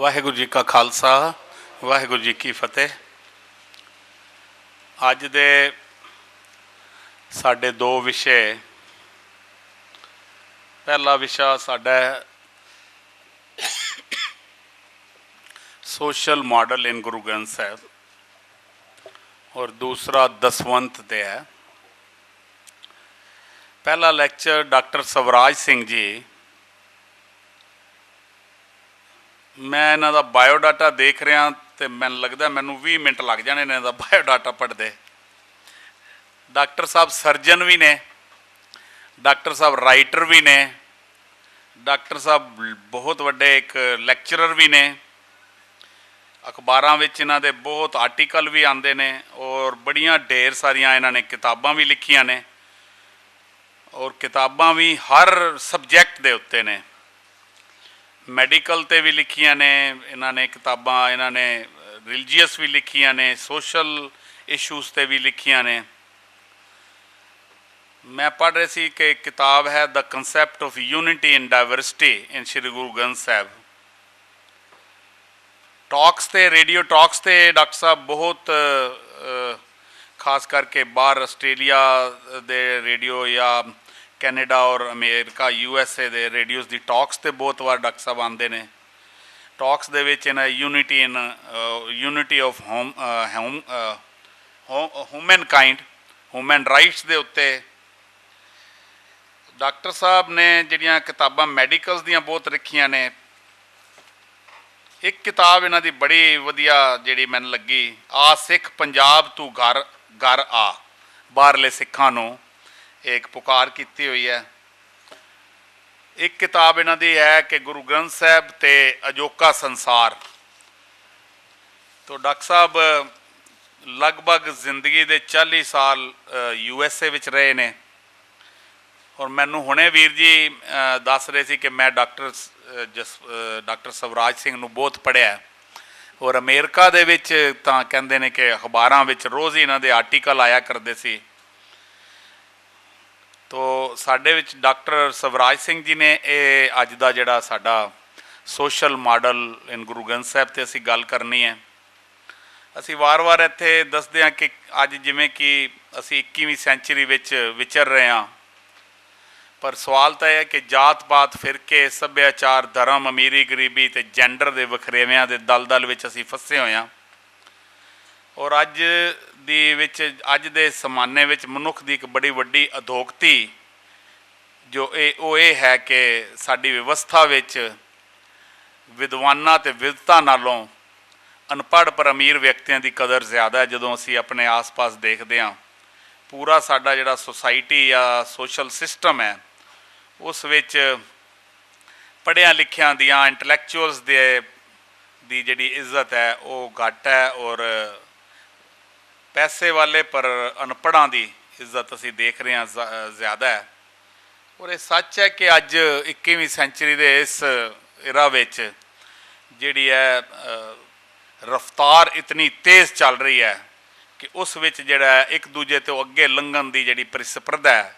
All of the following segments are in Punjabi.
ਵਾਹਿਗੁਰੂ ਜੀ ਕਾ ਖਾਲਸਾ ਵਾਹਿਗੁਰੂ ਜੀ ਕੀ ਫਤਿਹ। ਅੱਜ ਦੇ ਸਾਡੇ ਦੋ ਵਿਸ਼ੇ। ਪਹਿਲਾ ਵਿਸ਼ਾ ਸਾਡਾ सोशल मॉडल इन गुरु ग्रंथ साहब और दूसरा दसवंत ते है। पहला लैक्चर डॉक्टर सवराज सिंह जी, मैं इन्हां दा बायोडाटा देख रहा तो मैनूं लगदा मैनूं 20 मिनट लग जाने इन्हां दा बायोडाटा पढ़दे। डॉक्टर साहब सर्जन भी ने, डॉक्टर साहब राइटर भी ने, डॉक्टर साहब बहुत वड्डे एक लैक्चरर भी ने। अखबारां विच इन्हां दे बहुत आर्टिकल भी आते हैं और बड़ियां ढेर सारियां इन्हां ने किताबां भी लिखियां ने और किताबां भी हर सबजैक्ट दे उत्ते ने। मैडिकल ते भी लिखियां ने इन्हां ने किताबां, इन्हां ने रिलीजीअस भी लिखियां ने, सोशल इशूज़ ते भी लिखियां ने। मैं पढ़ रही सी कि किताब है the concept of unity in diversity in Shri Guru Granth साहब। टॉक्स ते रेडियो टॉक्स ते डॉक्टर साहब बहुत खास करके बाहर आस्ट्रेलिया दे रेडियो या कैनेडा और अमेरिका USA दे रेडियोज़ दी टॉक्स ते बहुत बार डॉक्टर साहब आते हैं। टॉक्स दे विच इन्हां unity of human kind, human rights दे उत्ते डॉक्टर साहब ने जिहड़ियां किताबां मैडिकल्स दियां बहुत लिखियां ने। एक किताब इन्हां दी बड़ी वधिया जिहड़ी मैनूं लगी, आ सिख पंजाब तू घर घर आ, बाहरले सिखां नूं एक पुकार की हुई है। एक किताब इन्हां दी है कि गुरु ग्रंथ साहब ते अजोका संसार। तो डॉक्टर साहब लगभग जिंदगी दे 40 साल USA विच रहे ने और मैनूं हुणे वीर जी दस रहे सी कि मैं डॉक्टर सवराज सिंह नूं बहुत पढ़िया और अमेरिका दे विच तां कहंदे ने कि अखबारां विच रोज़ ही इन्हां दे आर्टिकल आया करदे सी। तो साडे विच डॉक्टर सवराज सिंह जी ने यह अज दा जिहड़ा साडा सोशल मॉडल इन गुरु ग्रंथ साहब ते असीं गल करनी है। असीं वार वार इत्थे दसदे हां कि अज जिवें कि असीं 21वीं सैंचुरी विच विचर रहे हां, पर सवाल तो है कि जात पात फिरके सभ्याचार धर्म अमीरी गरीबी ते जेंडर के वखरेवियां के दलदल विच असीं फसे हुए हैं। और अज दे समाने विच मनुख की एक बड़ी वड्डी अधोगति जो ये है कि साडी व्यवस्था विच विद्वानां ते विद्वता नालों अनपढ़ पर अमीर व्यक्तियों की कदर ज़्यादा है। जदों असीं अपने आस पास देखते हैं पूरा साडा जिहड़ा सोसाइटी या सोशल सिस्टम है उस विच पढ़िया लिखिया दियां इंटलैक्चुअल्स दी जिहड़ी इज्जत है वो घट है और पैसे वाले पर अनपढ़ां दी इज्जत असीं देख रहे हैं ज़्यादा है। और ये सच है कि अज 21वीं सैंचुरी दे इस इरा विच जिहड़ी है रफ्तार इतनी तेज़ चल रही है कि उस विच जिहड़ा एक दूजे तो अगे लंघन की जिहड़ी परिस्पर्धा है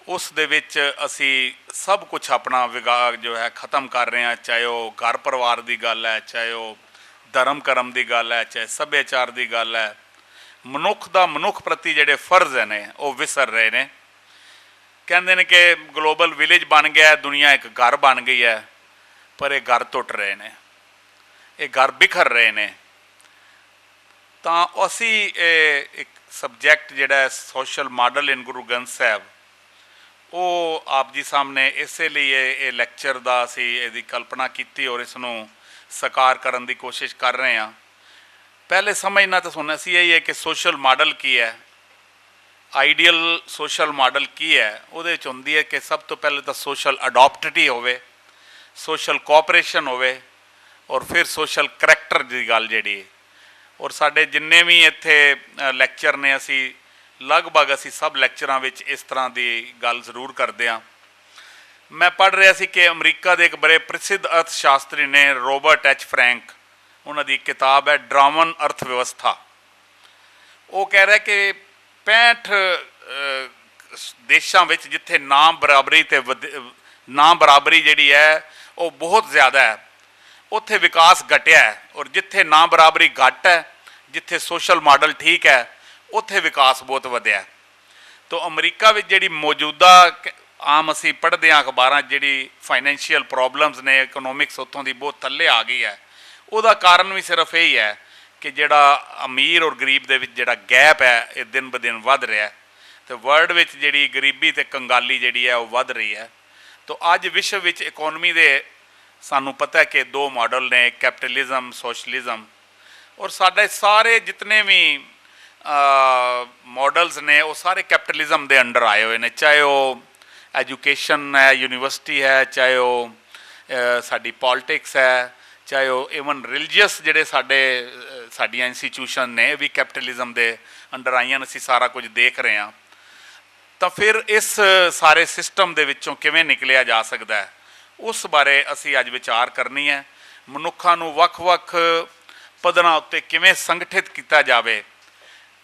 उस दे विच असी सब कुछ अपना विगाग जो है ख़त्म कर रहे हैं। चाहे वह घर परिवार की गल है, चाहे वह धर्म करम की गल है, चाहे सभ्याचार की गल है। मनुख का मनुख प्रति जिहड़े फर्ज ने वो विसर रहे हैं। कहते हैं कि ग्लोबल विलेज बन गया है, दुनिया एक घर बन गई है, पर ये घर टुट रहे हैं, ये घर बिखर रहे हैं। तो असी एक सबजैक्ट जिहड़ा सोशल मॉडल इन गुरु ग्रंथ साहब वो आप जी सामने इसलिए ये लैक्चर का असी इसकी कल्पना की और इसनों साकार करने की कोशिश कर रहे हैं। पहले समझना तो सुनना सी यही है कि सोशल मॉडल की है, आइडियल सोशल मॉडल की है। वो होंदी है कि सब तो पहले तो सोशल अडॉप्टिटी होवे, सोशल कोऑपरेशन होवे और फिर सोशल करैक्टर की गल जिहड़ी। और साडे जिन्ने भी इत्थे लैक्चर ने असी लगभग असी सब लैक्चरां विच इस तरह की गल जरूर करते हैं। मैं पढ़ रहा सी कि अमरीका के एक बड़े प्रसिद्ध अर्थशास्त्री ने रॉबर्ट H. फ्रैंक, उन्होंने किताब है ड्रामन अर्थव्यवस्था। वो कह रहा है कि 65 देशों विच जिथे नाम बराबरी ते नाम बराबरी जिहड़ी है वो बहुत ज़्यादा है, ਉੱਥੇ ਵਿਕਾਸ ਘਟਿਆ ਹੈ, ਔਰ ਜਿੱਥੇ ਨਾ ਬਰਾਬਰੀ ਘੱਟ ਹੈ, ਜਿੱਥੇ ਸੋਸ਼ਲ ਮਾਡਲ ਠੀਕ ਹੈ, ਉੱਥੇ ਵਿਕਾਸ ਬਹੁਤ ਵਧਿਆ ਹੈ। ਤੋ ਅਮਰੀਕਾ ਵਿੱਚ ਜਿਹੜੀ ਮੌਜੂਦਾ ਆਮ ਅਸੀਂ ਪੜ੍ਹਦੇ ਹਾਂ ਅਖਬਾਰਾਂ 'ਚ, ਜਿਹੜੀ ਫਾਈਨੈਂਸ਼ੀਅਲ ਪ੍ਰੋਬਲਮਸ ਨੇ, ਇਕਨੋਮਿਕਸ ਉੱਥੋਂ ਦੀ ਬਹੁਤ ਥੱਲੇ ਆ ਗਈ ਹੈ, ਉਹਦਾ ਕਾਰਨ ਵੀ ਸਿਰਫ ਇਹੀ ਹੈ ਕਿ ਜਿਹੜਾ ਅਮੀਰ ਔਰ ਗਰੀਬ ਦੇ ਵਿੱਚ ਜਿਹੜਾ ਗੈਪ ਹੈ ਇਹ ਦਿਨ ਬ ਦਿਨ ਵੱਧ ਰਿਹਾ, ਅਤੇ ਵਰਲਡ ਵਿੱਚ ਜਿਹੜੀ ਗਰੀਬੀ ਅਤੇ ਕੰਗਾਲੀ ਜਿਹੜੀ ਹੈ ਉਹ ਵੱਧ ਰਹੀ ਹੈ। ਤੋ ਅੱਜ ਵਿਸ਼ਵ ਵਿੱਚ ਇਕੋਨਮੀ ਦੇ ਸਾਨੂੰ ਪਤਾ ਹੈ ਕਿ ਦੋ ਮਾਡਲ ਨੇ, ਕੈਪੀਟਲਿਜ਼ਮ, ਸੋਸ਼ਲਿਜ਼ਮ, ਔਰ ਸਾਡੇ ਸਾਰੇ ਜਿਤਨੇ ਵੀ ਮਾਡਲਸ ਨੇ ਉਹ ਸਾਰੇ ਕੈਪੀਟਲਿਜ਼ਮ ਦੇ ਅੰਡਰ ਆਏ ਹੋਏ ਨੇ, ਚਾਹੇ ਉਹ ਐਜੂਕੇਸ਼ਨ ਹੈ, ਯੂਨੀਵਰਸਿਟੀ ਹੈ, ਚਾਹੇ ਉਹ ਸਾਡੀ ਪੋਲਿਟਿਕਸ ਹੈ, ਚਾਹੇ ਉਹ ਈਵਨ ਰਿਲੀਜੀਅਸ ਜਿਹੜੇ ਸਾਡੀਆਂ ਇੰਸਟੀਟਿਊਸ਼ਨ ਨੇ ਵੀ ਕੈਪੀਟਲਿਜ਼ਮ ਦੇ ਅੰਡਰ ਆਈਆਂ, ਅਸੀਂ ਸਾਰਾ ਕੁਝ ਦੇਖ ਰਹੇ ਹਾਂ। ਤਾਂ ਫਿਰ ਇਸ ਸਾਰੇ ਸਿਸਟਮ ਦੇ ਵਿੱਚੋਂ ਕਿਵੇਂ ਨਿਕਲਿਆ ਜਾ ਸਕਦਾ ਹੈ, ਉਸ ਬਾਰੇ ਅਸੀਂ ਅੱਜ ਵਿਚਾਰ ਕਰਨੀ ਹੈ। ਮਨੁੱਖਾਂ ਨੂੰ ਵੱਖ-ਵੱਖ ਪੱਧਰਾਂ ਉੱਤੇ ਕਿਵੇਂ ਸੰਗਠਿਤ ਕੀਤਾ ਜਾਵੇ,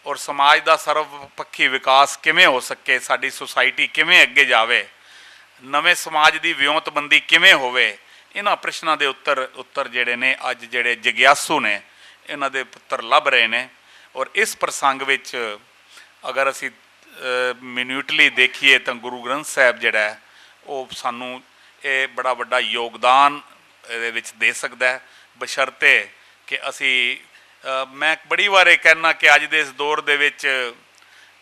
ਔਰ ਸਮਾਜ ਦਾ ਸਰਵਪੱਖੀ ਵਿਕਾਸ ਕਿਵੇਂ ਹੋ ਸਕੇ, ਸਾਡੀ ਸੁਸਾਇਟੀ ਕਿਵੇਂ ਅੱਗੇ ਜਾਵੇ, ਨਵੇਂ ਸਮਾਜ ਦੀ ਵਿਉਂਤਬੰਦੀ ਕਿਵੇਂ ਹੋਵੇ, ਇਹਨਾਂ ਪ੍ਰਸ਼ਨਾਂ ਦੇ ਉੱਤਰ ਜਿਹੜੇ ਨੇ ਅੱਜ ਜਿਹੜੇ ਜਗਿਆਸੂ ਨੇ ਇਹਨਾਂ ਦੇ ਪੁੱਤਰ ਲੱਭ ਰਹੇ ਨੇ। ਔਰ ਇਸ ਪ੍ਰਸੰਗ ਵਿੱਚ ਅਗਰ ਅਸੀਂ ਮਿਨਿਊਟਲੀ ਦੇਖੀਏ ਤਾਂ ਗੁਰੂ ਗ੍ਰੰਥ ਸਾਹਿਬ ਜਿਹੜਾ ਹੈ ਉਹ ਸਾਨੂੰ ਇਹ ਬੜਾ ਵੱਡਾ ਯੋਗਦਾਨ ਇਹਦੇ ਵਿੱਚ ਦੇ ਸਕਦਾ ਹੈ, ਬਸ਼ਰਤੇ ਕਿ ਅਸੀਂ ਮੈਂ ਬੜੀ ਵਾਰ ਇਹ ਕਹਿਣਾ ਕਿ ਅੱਜ ਦੇ ਇਸ ਦੌਰ ਦੇ ਵਿੱਚ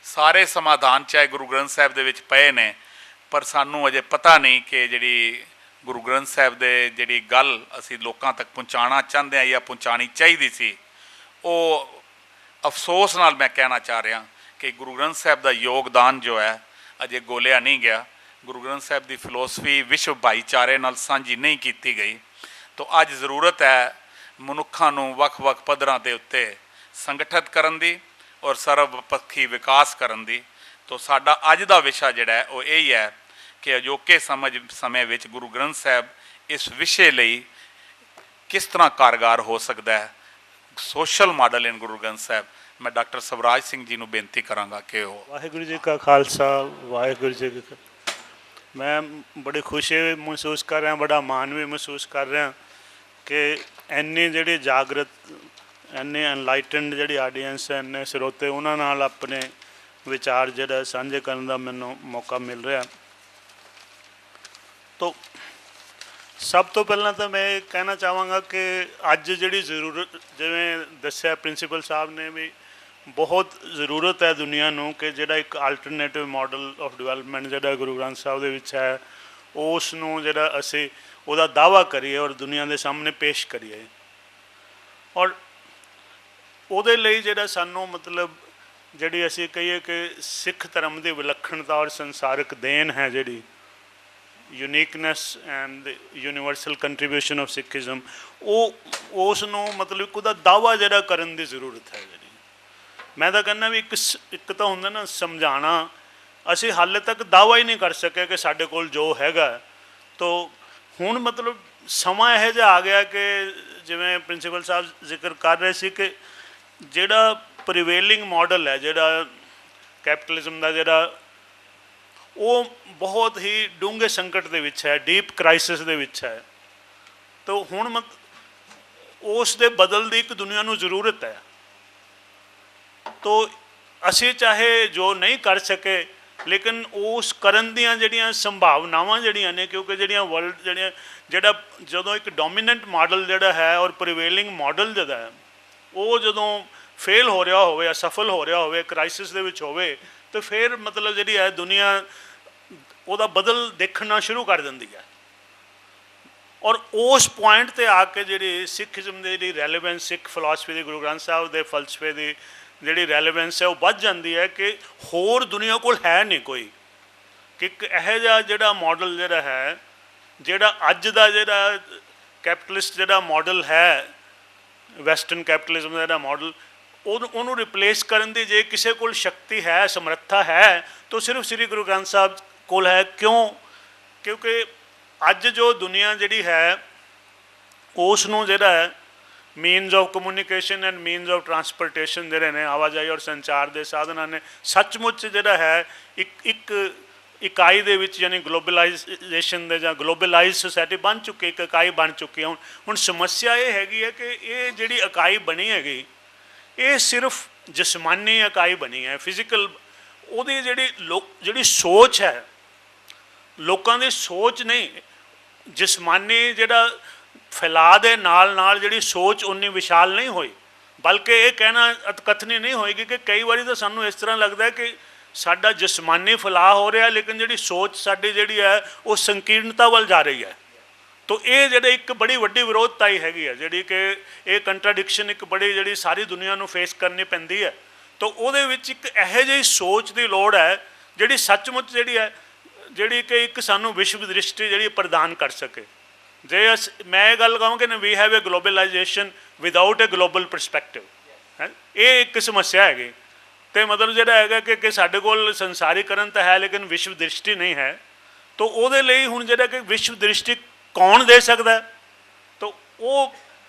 ਸਾਰੇ ਸਮਾਧਾਨ ਚਾਹੇ ਗੁਰੂ ਗ੍ਰੰਥ ਸਾਹਿਬ ਦੇ ਵਿੱਚ ਪਏ ਨੇ, ਪਰ ਸਾਨੂੰ ਅਜੇ ਪਤਾ ਨਹੀਂ ਕਿ ਜਿਹੜੀ ਗੁਰੂ ਗ੍ਰੰਥ ਸਾਹਿਬ ਦੇ ਜਿਹੜੀ ਗੱਲ ਅਸੀਂ ਲੋਕਾਂ ਤੱਕ ਪਹੁੰਚਾਉਣਾ ਚਾਹੁੰਦੇ ਹਾਂ ਜਾਂ ਪਹੁੰਚਾਉਣੀ ਚਾਹੀਦੀ ਸੀ, ਉਹ ਅਫਸੋਸ ਨਾਲ ਮੈਂ ਕਹਿਣਾ ਚਾਹ ਰਿਹਾ ਕਿ ਗੁਰੂ ਗ੍ਰੰਥ ਸਾਹਿਬ ਦਾ ਯੋਗਦਾਨ ਜੋ ਹੈ ਅਜੇ ਗੋਲਿਆ ਨਹੀਂ ਗਿਆ। ਗੁਰੂ ਗ੍ਰੰਥ ਸਾਹਿਬ ਦੀ ਫਿਲੋਸਫੀ ਵਿਸ਼ਵ ਭਾਈਚਾਰੇ ਨਾਲ ਸਾਂਝੀ ਨਹੀਂ ਕੀਤੀ ਗਈ। ਤੋ ਅੱਜ ਜ਼ਰੂਰਤ ਹੈ ਮਨੁੱਖਾਂ ਨੂੰ ਵੱਖ-ਵੱਖ ਪੱਧਰਾਂ ਦੇ ਉੱਤੇ ਸੰਗਠਿਤ ਕਰਨ ਦੀ ਔਰ ਸਰਵਪੱਖੀ ਵਿਕਾਸ ਕਰਨ ਦੀ। ਤੋ ਸਾਡਾ ਅੱਜ ਦਾ ਵਿਸ਼ਾ ਜਿਹੜਾ ਹੈ ਉਹ ਇਹੀ ਹੈ ਕਿ ਅਜੋਕੇ ਸਮੇਂ ਵਿੱਚ ਗੁਰੂ ਗ੍ਰੰਥ ਸਾਹਿਬ ਇਸ ਵਿਸ਼ੇ ਲਈ ਕਿਸ ਤਰ੍ਹਾਂ ਕਾਰਗਰ ਹੋ ਸਕਦਾ ਹੈ, ਸੋਸ਼ਲ ਮਾਡਲ ਇਨ ਗੁਰੂ ਗ੍ਰੰਥ ਸਾਹਿਬ। ਮੈਂ ਡਾਕਟਰ ਸਵਰਾਜ ਸਿੰਘ ਜੀ ਨੂੰ ਬੇਨਤੀ ਕਰਾਂਗਾ ਕਿ ਉਹ। ਵਾਹਿਗੁਰੂ ਜੀ ਕਾ ਖਾਲਸਾ, ਵਾਹਿਗੁਰੂ ਜੀ ਕੀ ਫਤਿਹ। ਮੈਂ ਬੜੀ ਖੁਸ਼ੀ ਮਹਿਸੂਸ ਕਰ ਰਿਹਾ, ਬੜਾ ਮਾਣ ਵੀ ਮਹਿਸੂਸ ਕਰ ਰਿਹਾ ਕਿ ਇੰਨੀ ਜਿਹੜੀ ਜਾਗਰਤ, ਇੰਨੀ ਐਨਲਾਈਟਨਡ ਜਿਹੜੀ ਆਡੀਅੰਸ ਹੈ, ਇੰਨੇ ਸਰੋਤੇ, ਉਹਨਾਂ ਨਾਲ ਆਪਣੇ ਵਿਚਾਰ ਜਿਹੜਾ ਸਾਂਝੇ ਕਰਨ ਦਾ ਮੈਨੂੰ ਮੌਕਾ ਮਿਲ ਰਿਹਾ। ਤੋ ਸਭ ਤੋਂ ਪਹਿਲਾਂ ਤਾਂ ਮੈਂ ਇਹ ਕਹਿਣਾ ਚਾਹਾਂਗਾ ਕਿ ਅੱਜ ਜਿਹੜੀ ਜ਼ਰੂਰਤ, ਜਿਵੇਂ ਦੱਸਿਆ ਪ੍ਰਿੰਸੀਪਲ ਸਾਹਿਬ ਨੇ ਵੀ, ਬਹੁਤ ਜ਼ਰੂਰਤ ਹੈ ਦੁਨੀਆ ਨੂੰ ਕਿ ਜਿਹੜਾ ਇੱਕ ਆਲਟਰਨੇਟਿਵ ਮਾਡਲ ਆਫ ਡਿਵੈਲਪਮੈਂਟ ਜਿਹੜਾ ਗੁਰੂ ਗ੍ਰੰਥ ਸਾਹਿਬ ਦੇ ਵਿੱਚ ਹੈ, ਉਸ ਨੂੰ ਜਿਹੜਾ ਅਸੀਂ ਉਹਦਾ ਦਾਅਵਾ ਕਰੀਏ ਔਰ ਦੁਨੀਆ ਦੇ ਸਾਹਮਣੇ ਪੇਸ਼ ਕਰੀਏ। ਔਰ ਉਹਦੇ ਲਈ ਜਿਹੜਾ ਸਾਨੂੰ ਮਤਲਬ ਜਿਹੜੀ ਅਸੀਂ ਕਹੀਏ ਕਿ ਸਿੱਖ ਧਰਮ ਦੀ ਵਿਲੱਖਣਤਾ ਔਰ ਸੰਸਾਰਿਕ ਦੇਣ ਹੈ, ਜਿਹੜੀ uniqueness and universal contribution of ਸਿੱਖਿਜ਼ਮ, ਉਹ ਉਸ ਨੂੰ ਮਤਲਬ ਉਹਦਾ ਦਾਅਵਾ ਜਿਹੜਾ ਕਰਨ ਦੀ ਜ਼ਰੂਰਤ ਹੈ। ਜਿਹੜੀ ਮੈਂ ਤਾਂ ਕਹਿੰਦਾ ਵੀ ਇੱਕ ਤਾਂ ਹੁੰਦਾ ਨਾ ਸਮਝਾਉਣਾ, ਅਸੀਂ ਹਾਲੇ ਤੱਕ ਦਾਅਵਾ ਹੀ ਨਹੀਂ ਕਰ ਸਕੇ ਕਿ ਸਾਡੇ ਕੋਲ ਜੋ ਹੈਗਾ। ਤੋ ਹੁਣ ਮਤਲਬ ਸਮਾਂ ਇਹੋ ਜਿਹਾ ਆ ਗਿਆ ਕਿ ਜਿਵੇਂ ਪ੍ਰਿੰਸੀਪਲ ਸਾਹਿਬ ਜ਼ਿਕਰ ਕਰ ਰਹੇ ਸੀ ਕਿ ਜਿਹੜਾ ਪ੍ਰੀਵੇਲਿੰਗ ਮਾਡਲ ਹੈ ਜਿਹੜਾ ਕੈਪੀਟਲਿਜ਼ਮ ਦਾ, ਜਿਹੜਾ ਉਹ ਬਹੁਤ ਹੀ ਡੂੰਘੇ ਸੰਕਟ ਦੇ ਵਿੱਚ ਹੈ, ਡੀਪ ਕ੍ਰਾਈਸਿਸ ਦੇ ਵਿੱਚ ਹੈ। ਤੋ ਹੁਣ ਉਸ ਦੇ ਬਦਲ ਦੀ ਇੱਕ ਦੁਨੀਆ ਨੂੰ ਜ਼ਰੂਰਤ ਹੈ। ਤੋ ਅਸੀਂ ਚਾਹੇ ਜੋ ਨਹੀਂ ਕਰ ਸਕੇ, ਲੇਕਿਨ ਉਸ ਕਰਨ ਦੀਆਂ ਜਿਹੜੀਆਂ ਸੰਭਾਵਨਾਵਾਂ ਜਿਹੜੀਆਂ ਨੇ, ਕਿਉਂਕਿ ਜਿਹੜੀਆਂ ਵਰਲਡ ਜਿਹੜਾ ਜਦੋਂ ਇੱਕ ਡੋਮੀਨੈਂਟ ਮਾਡਲ ਜਿਹੜਾ ਹੈ ਔਰ ਪ੍ਰੀਵੇਲਿੰਗ ਮਾਡਲ ਜਿਹੜਾ ਹੈ ਉਹ ਜਦੋਂ ਫੇਲ ਹੋ ਰਿਹਾ ਹੋਵੇ, ਅਸਫਲ ਹੋ ਰਿਹਾ ਹੋਵੇ, ਕ੍ਰਾਈਸਿਸ ਦੇ ਵਿੱਚ ਹੋਵੇ, ਤਾਂ ਫਿਰ ਮਤਲਬ ਜਿਹੜੀ ਹੈ ਦੁਨੀਆ ਉਹਦਾ ਬਦਲ ਦੇਖਣਾ ਸ਼ੁਰੂ ਕਰ ਦਿੰਦੀ ਹੈ। ਔਰ ਉਸ ਪੁਆਇੰਟ 'ਤੇ ਆ ਕੇ ਜਿਹੜੀ ਸਿੱਖਿਜ਼ਮ ਦੀ ਜਿਹੜੀ ਰੈਲੇਵੈਂਸ, ਸਿੱਖ ਫਿਲਾਸਫੀ ਦੀ, ਗੁਰੂ ਗ੍ਰੰਥ ਸਾਹਿਬ ਦੇ ਫਲਸਫੇ ਦੀ ਜਿਹੜੀ ਰੈਲੇਵੈਂਸ ਹੈ ਉਹ ਵੱਧ ਜਾਂਦੀ ਹੈ ਕਿ ਹੋਰ ਦੁਨੀਆ ਕੋਲ ਹੈ ਨਹੀਂ ਕੋਈ ਕਿ ਇੱਕ ਇਹੋ ਜਿਹਾ ਜਿਹੜਾ ਮਾਡਲ ਜਿਹੜਾ ਹੈ, ਜਿਹੜਾ ਅੱਜ ਦਾ ਜਿਹੜਾ ਕੈਪੀਟਲਿਸਟ ਜਿਹੜਾ ਮਾਡਲ ਹੈ, ਵੈਸਟਰਨ ਕੈਪੀਟਲਿਜ਼ਮ ਦਾ ਜਿਹੜਾ ਮਾਡਲ, ਉਹਨੂੰ ਰਿਪਲੇਸ ਕਰਨ ਦੀ ਜੇ ਕਿਸੇ ਕੋਲ ਸ਼ਕਤੀ ਹੈ, ਸਮਰੱਥਾ ਹੈ, ਤਾਂ ਸਿਰਫ ਸ੍ਰੀ ਗੁਰੂ ਗ੍ਰੰਥ ਸਾਹਿਬ ਕੋਲ ਹੈ। ਕਿਉਂਕਿ ਅੱਜ ਜੋ ਦੁਨੀਆ ਜਿਹੜੀ ਹੈ ਉਸ ਨੂੰ ਜਿਹੜਾ ਹੈ means of communication and means of transportation ਜਿਹੜੇ ਨੇ, ਆਵਾਜਾਈ ਔਰ ਸੰਚਾਰ ਦੇ ਸਾਧਨਾਂ ਨੇ ਸੱਚਮੁੱਚ ਜਿਹੜਾ ਹੈ ਇੱਕ ਇਕਾਈ ਦੇ ਵਿੱਚ ਯਾਨੀ ਗਲੋਬਲਾਈਜੇਸ਼ਨ ਦੇ ਜਾਂ ਗਲੋਬਲਾਈਜ਼ ਸੋਸਾਇਟੀ ਬਣ ਚੁੱਕੀ, ਇੱਕ ਇਕਾਈ ਬਣ ਚੁੱਕੀ ਹੈ। ਹੁਣ ਸਮੱਸਿਆ ਇਹ ਹੈਗੀ ਹੈ ਕਿ ਇਹ ਜਿਹੜੀ ਇਕਾਈ ਬਣੀ ਹੈਗੀ ਇਹ ਸਿਰਫ ਜਿਸਮਾਨੀ ਇਕਾਈ ਬਣੀ ਹੈ, ਫਿਜ਼ੀਕਲ। ਉਹਦੀ ਜਿਹੜੀ ਸੋਚ ਹੈ, ਲੋਕਾਂ ਦੀ ਸੋਚ ਨਹੀਂ, ਜਿਸਮਾਨੀ ਜਿਹੜਾ ਫੈਲਾਅ ਦੇ ਨਾਲ ਨਾਲ ਜਿਹੜੀ ਸੋਚ ਉਨੀ ਵਿਸ਼ਾਲ ਨਹੀਂ ਹੋਈ। ਬਲਕਿ ਇਹ ਕਹਿਣਾ ਅਤਕਥਨੀ ਨਹੀਂ ਹੋਏਗੀ ਕਿ ਕਈ ਵਾਰੀ ਤਾਂ ਸਾਨੂੰ ਇਸ ਤਰ੍ਹਾਂ ਲੱਗਦਾ ਕਿ ਸਾਡਾ ਜਿਸਮਾਨੀ ਫੈਲਾਅ ਹੋ ਰਿਹਾ, ਲੇਕਿਨ ਜਿਹੜੀ ਸੋਚ ਸਾਡੀ ਜਿਹੜੀ ਹੈ ਉਹ ਸੰਕੀਰਣਤਾ ਵੱਲ ਜਾ ਰਹੀ ਹੈ। ਤੋ ਇਹ ਜਿਹੜੇ ਇੱਕ ਬੜੀ ਵੱਡੀ ਵਿਰੋਧਤਾ ਹੀ ਹੈਗੀ ਹੈ, ਜਿਹੜੀ ਕਿ ਇਹ ਕੰਟਰਾਡਿਕਸ਼ਨ ਇੱਕ ਬੜੀ ਜਿਹੜੀ ਸਾਰੀ ਦੁਨੀਆ ਨੂੰ ਫੇਸ ਕਰਨੀ ਪੈਂਦੀ ਹੈ। ਤੋ ਉਹਦੇ ਵਿੱਚ ਇੱਕ ਇਹੋ ਜਿਹੀ ਸੋਚ ਦੀ ਲੋੜ ਹੈ ਜਿਹੜੀ ਸੱਚਮੁੱਚ ਜਿਹੜੀ ਕਿ ਇੱਕ ਸਾਨੂੰ ਵਿਸ਼ਵ ਦ੍ਰਿਸ਼ਟੀ ਜਿਹੜੀ ਪ੍ਰਦਾਨ ਕਰ ਸਕੇ। ਜੇ ਮੈਂ ਇਹ ਗੱਲ ਕਹਾਂ ਕਿ we have a globalization without a global perspective ਹੈ, ਇਹ ਇੱਕ ਸਮੱਸਿਆ ਹੈਗੀ। ਤੇ ਮਤਲਬ ਜਿਹੜਾ ਹੈਗਾ ਕਿ ਸਾਡੇ ਕੋਲ ਸੰਸਾਰੀਕਰਨ ਤਾਂ ਹੈ ਲੇਕਿਨ ਵਿਸ਼ਵ ਦ੍ਰਿਸ਼ਟੀ ਨਹੀਂ ਹੈ। ਤੋ ਉਹਦੇ ਲਈ ਹੁਣ ਜਿਹੜਾ ਕਿ ਵਿਸ਼ਵ ਦ੍ਰਿਸ਼ਟੀ ਕੌਣ ਦੇ ਸਕਦਾ? ਤੋ ਉਹ